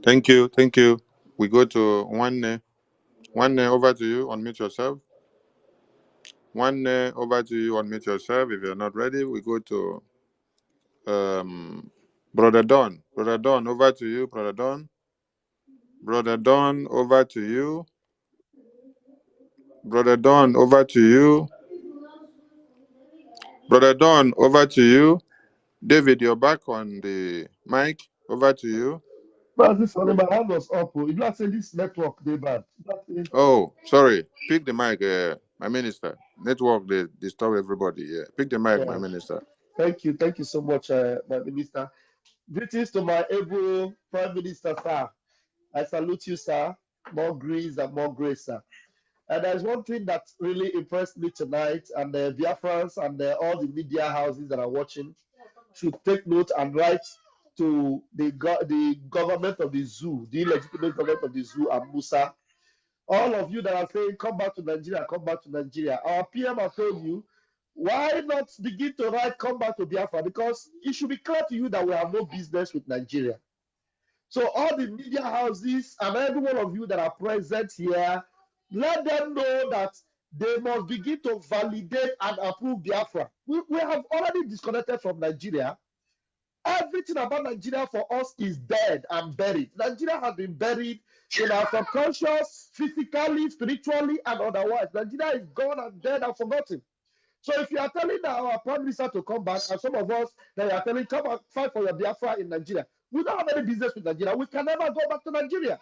Thank you. Thank you. We go to One. One, over to you. Unmute yourself. One, over to you. Unmute yourself. If you're not ready, we go to Brother Don. Brother Don, over to you. Brother Don. Brother Don, over to you. Brother Don, over to you. Brother Don, over to you. David, you're back on the mic. Over to you. But this one, my hand was up. You not say this network, they bad. Oh, sorry. Pick the mic, my minister. Network, they disturb everybody. Yeah. Pick the mic, my minister. Thank you so much, my minister. Greetings to my able Prime Minister, sir. I salute you, sir. More grace and more grace, sir. And there's one thing that really impressed me tonight, and the Biafrans and all the media houses that are watching should take note and write to the government of the zoo, the illegitimate government of the zoo, and Musa. All of you that are saying, come back to Nigeria, come back to Nigeria. Our PM has told you, why not begin to write, come back to Biafra? Because it should be clear to you that we have no business with Nigeria. So all the media houses and every one of you that are present here, let them know that they must begin to validate and approve Biafra. We have already disconnected from Nigeria. Everything about Nigeria for us is dead and buried. Nigeria has been buried in our subconscious, physically, spiritually, and otherwise. Nigeria is gone and dead and forgotten. So if you are telling our Prime Minister to come back, and some of us that are telling, come and fight for your Biafra in Nigeria, we don't have any business with Nigeria. We can never go back to Nigeria.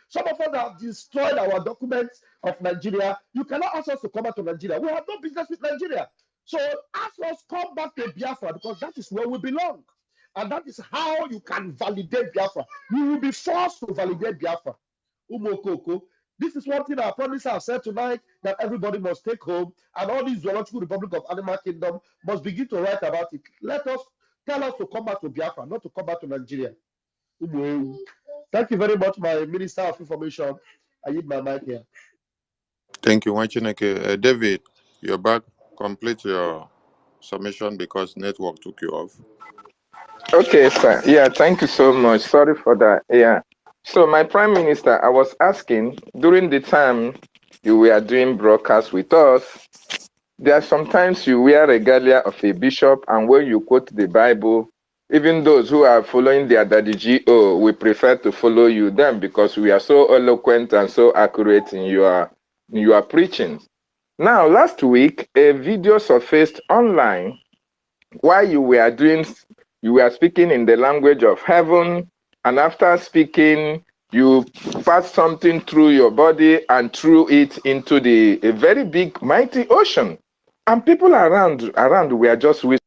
Some of us have destroyed our documents of Nigeria. You cannot ask us to come back to Nigeria. We have no business with Nigeria. So ask us come back to Biafra because that is where we belong. And that is how you can validate Biafra. You will be forced to validate Biafra. Umokoko. This is one thing our Prime Minister have said tonight that everybody must take home, and all these zoological republic of animal kingdom must begin to write about it. Tell us to come back to Biafra, not to come back to Nigeria. Thank you very much, my Minister of Information. I need my mic here. Thank you, Wanchineke. David, you're back. Complete your submission because network took you off. Okay, sir. Yeah, thank you so much. Sorry for that. Yeah. So, my Prime Minister, I was asking, during the time you were doing broadcast with us, there are sometimes you wear regalia of a bishop, and when you quote the Bible, even those who are following their daddy GO, we prefer to follow you them because we are so eloquent and so accurate in your preaching. Now, last week, a video surfaced online while you were speaking in the language of heaven, and after speaking, you passed something through your body and threw it into a very big, mighty ocean. And people around were just whispering.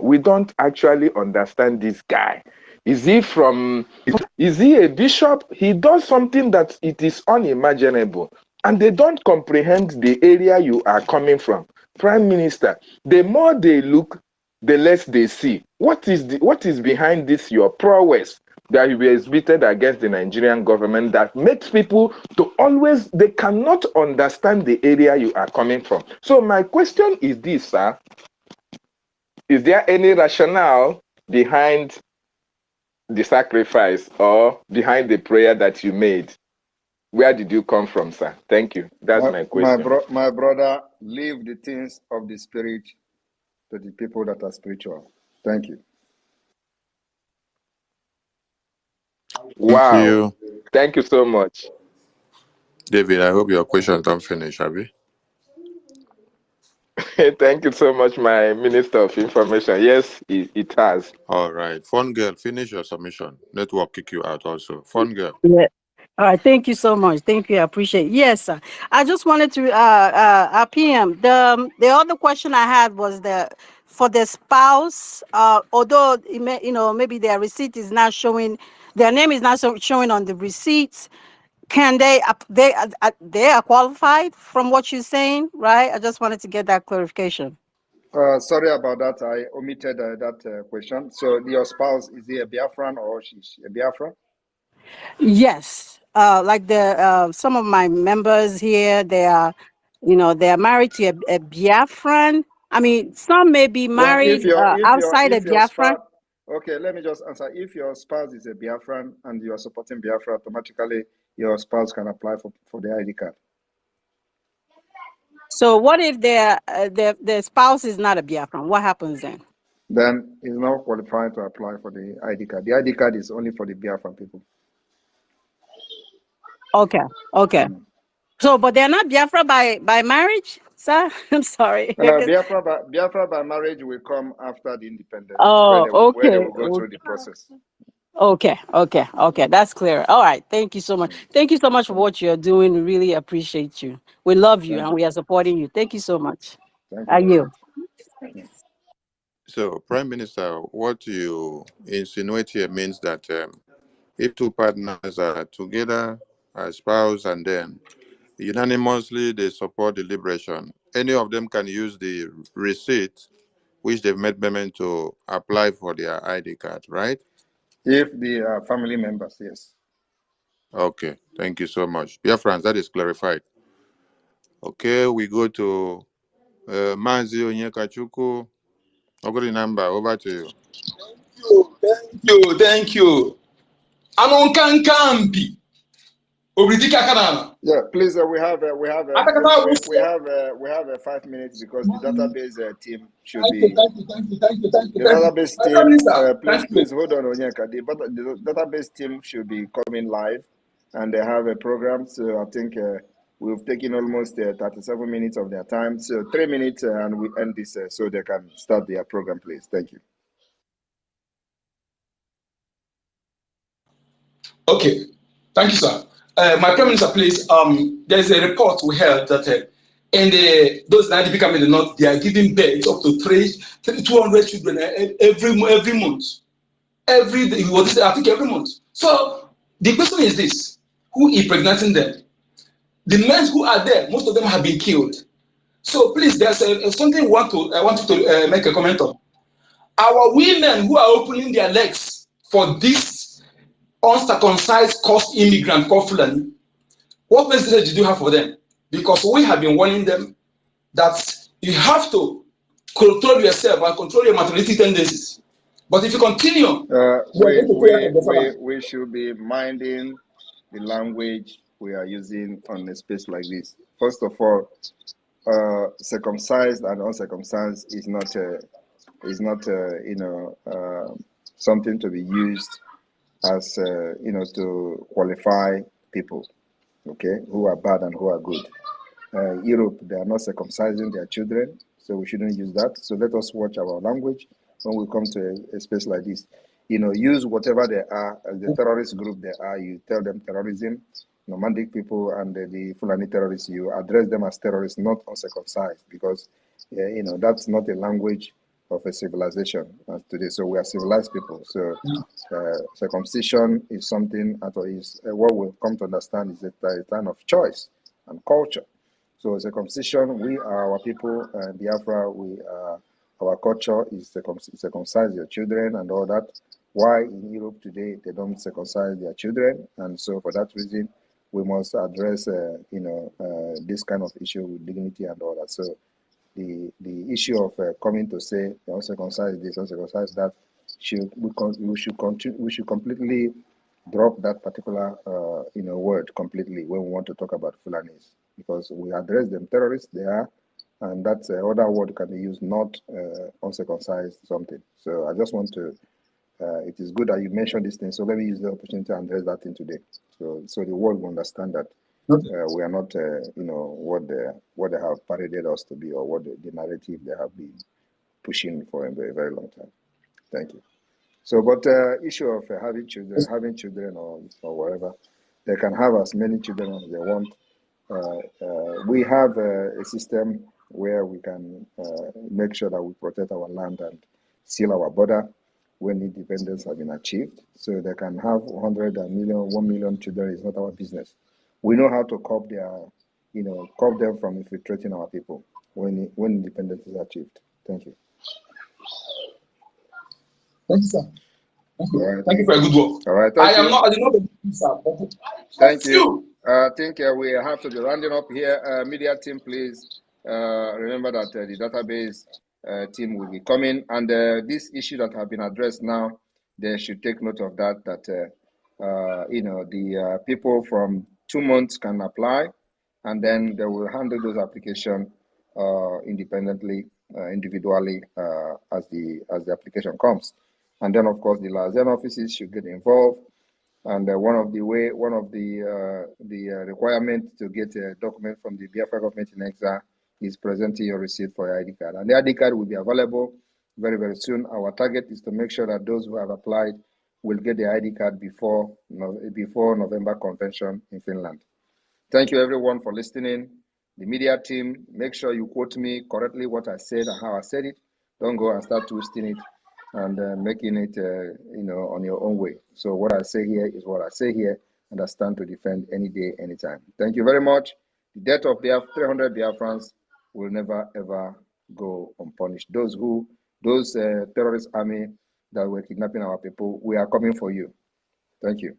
We don't actually understand this guy. Is he a bishop? He does something that it is unimaginable. And they don't comprehend the area you are coming from. Prime Minister, the more they look, the less they see. What is behind this, your prowess that you exhibited against the Nigerian government that makes people they cannot understand the area you are coming from? So my question is this, sir. Is there any rationale behind the sacrifice or behind the prayer that you made? Where did you come from, sir? Thank you. That's my question. My brother, leave the things of the spirit to the people that are spiritual. Thank you. Wow. Thank you. Thank you so much. David, I hope your questions don't finish, Abby. Thank you so much, my Minister of Information. Yes, it has. All right. Fun girl, finish your submission. Network kick you out also. Fun girl. Yeah. All right, thank you so much. Thank you, I appreciate it. Yes, sir. I just wanted to PM. The other question I had was the for the spouse, although maybe their receipt is not showing, their name is not showing on the receipts. Can they are qualified from what you're saying, right? I just wanted to get that clarification. Sorry about that. I omitted that question. So your spouse, is he a Biafran or she's a Biafra? Yes, like the some of my members here, they are married to a Biafran. I mean, some may be Well, married outside a if your Biafran. spouse, okay, let me just answer. If your spouse is a Biafran and you are supporting Biafra, automatically your spouse can apply for the ID card. So what if their spouse is not a Biafran? What happens then? Then he's not qualified to apply for the ID card. The ID card is only for the Biafran people. Okay, okay. So, but they're not Biafra by marriage, sir. I'm sorry. Biafra by marriage will come after the independence, Oh, where they okay. will go through the process. Okay. That's clear. All right. Thank you so much. Thank you so much for what you're doing. We really appreciate you. We love you and we are supporting you. Thank you so much. Thank Are you very you? much. So, Prime Minister, what you insinuate here means that if two partners are together as spouse and then unanimously they support the liberation, any of them can use the receipt which they've made payment to apply for their ID card, right? If the family members, yes. Okay, thank you so much. Dear friends, that is clarified. Okay, we go to Manzi Onyekachuku. Ogori number, over to you. Thank you. Anonkankambi. Obridika Kanana. Yeah, please. We have 5 minutes because the database team should be. Thank you. The database team, please hold on, Onyeka. The database team should be coming live, and they have a program. So I think we've taken almost 37 minutes of their time. So 3 minutes, and we end this so they can start their program. Please, thank you. Okay, thank you, sir. My Prime Minister, please. There's a report we heard that those in IDP coming in the north, they are giving birth up to 200 children every month. Every day, I think every month. So the question is this: who is impregnating them? The men who are there, most of them have been killed. So please, there's something I want you to make a comment on. Our women who are opening their legs for this uncircumcised cost immigrant called Fulani, what message did you have for them? Because we have been warning them that you have to control yourself and control your maternity tendencies. But if you continue, we should be minding the language we are using on a space like this. First of all, circumcised and uncircumcised is not something to be used as to qualify people, okay, who are bad and who are good. Europe, they are not circumcising their children, so we shouldn't use that. So let us watch our language when we come to a space like this. Use whatever they are, as the terrorist group they are, you tell them terrorism, nomadic people and the Fulani terrorists, you address them as terrorists, not uncircumcised, because that's not a language of a civilization today. So we are civilized people. So circumcision is something, what we've come to understand is a kind of choice and culture. So circumcision, we are our people, Biafra, our culture is circumcise your children and all that. Why in Europe today they don't circumcise their children? And so for that reason, we must address this kind of issue with dignity and all that. So the issue of coming to say uncircumcised this, uncircumcised that, we should completely drop that particular word completely when we want to talk about Fulanis, because we address them terrorists they are, and that's other word can be used, not uncircumcised something. So I just want to it is good that you mentioned this thing, so let me use the opportunity to address that thing today, so the world will understand that we are not what they have paraded us to be, or what the narrative they have been pushing for a very, very long time. Thank you. So, but issue of having children or whatever, They can have as many children as they want. We have a system where we can make sure that we protect our land and seal our border when independence has been achieved. So they can have 100 million, 1 million children is not our business. We know how to curb their, curb them from infiltrating our people when independence is achieved. Thank you. Thank you, sir. Thank you. All right. Thank you for your good work. All right. I did not believe you, sir. But thank you. I think we have to be rounding up here. Media team, please remember that the database team will be coming, and these issues that have been addressed now, they should take note of that. That the people from 2 months can apply, and then they will handle those applications independently, individually as the application comes. And then, of course, the liaison offices should get involved. And one of the requirements to get a document from the Biafra government in Exile is presenting your receipt for your ID card. And the ID card will be available very, very soon. Our target is to make sure that those who have applied will get the ID card before November convention in Finland. Thank you, everyone, for listening. The media team, make sure you quote me correctly what I said and how I said it. Don't go and start twisting it and making it, on your own way. So what I say here is what I say here, and I stand to defend any day, anytime. Thank you very much. The death of 300 Biafrans will never, ever go unpunished. Those terrorist army that were kidnapping our people, we are coming for you. Thank you.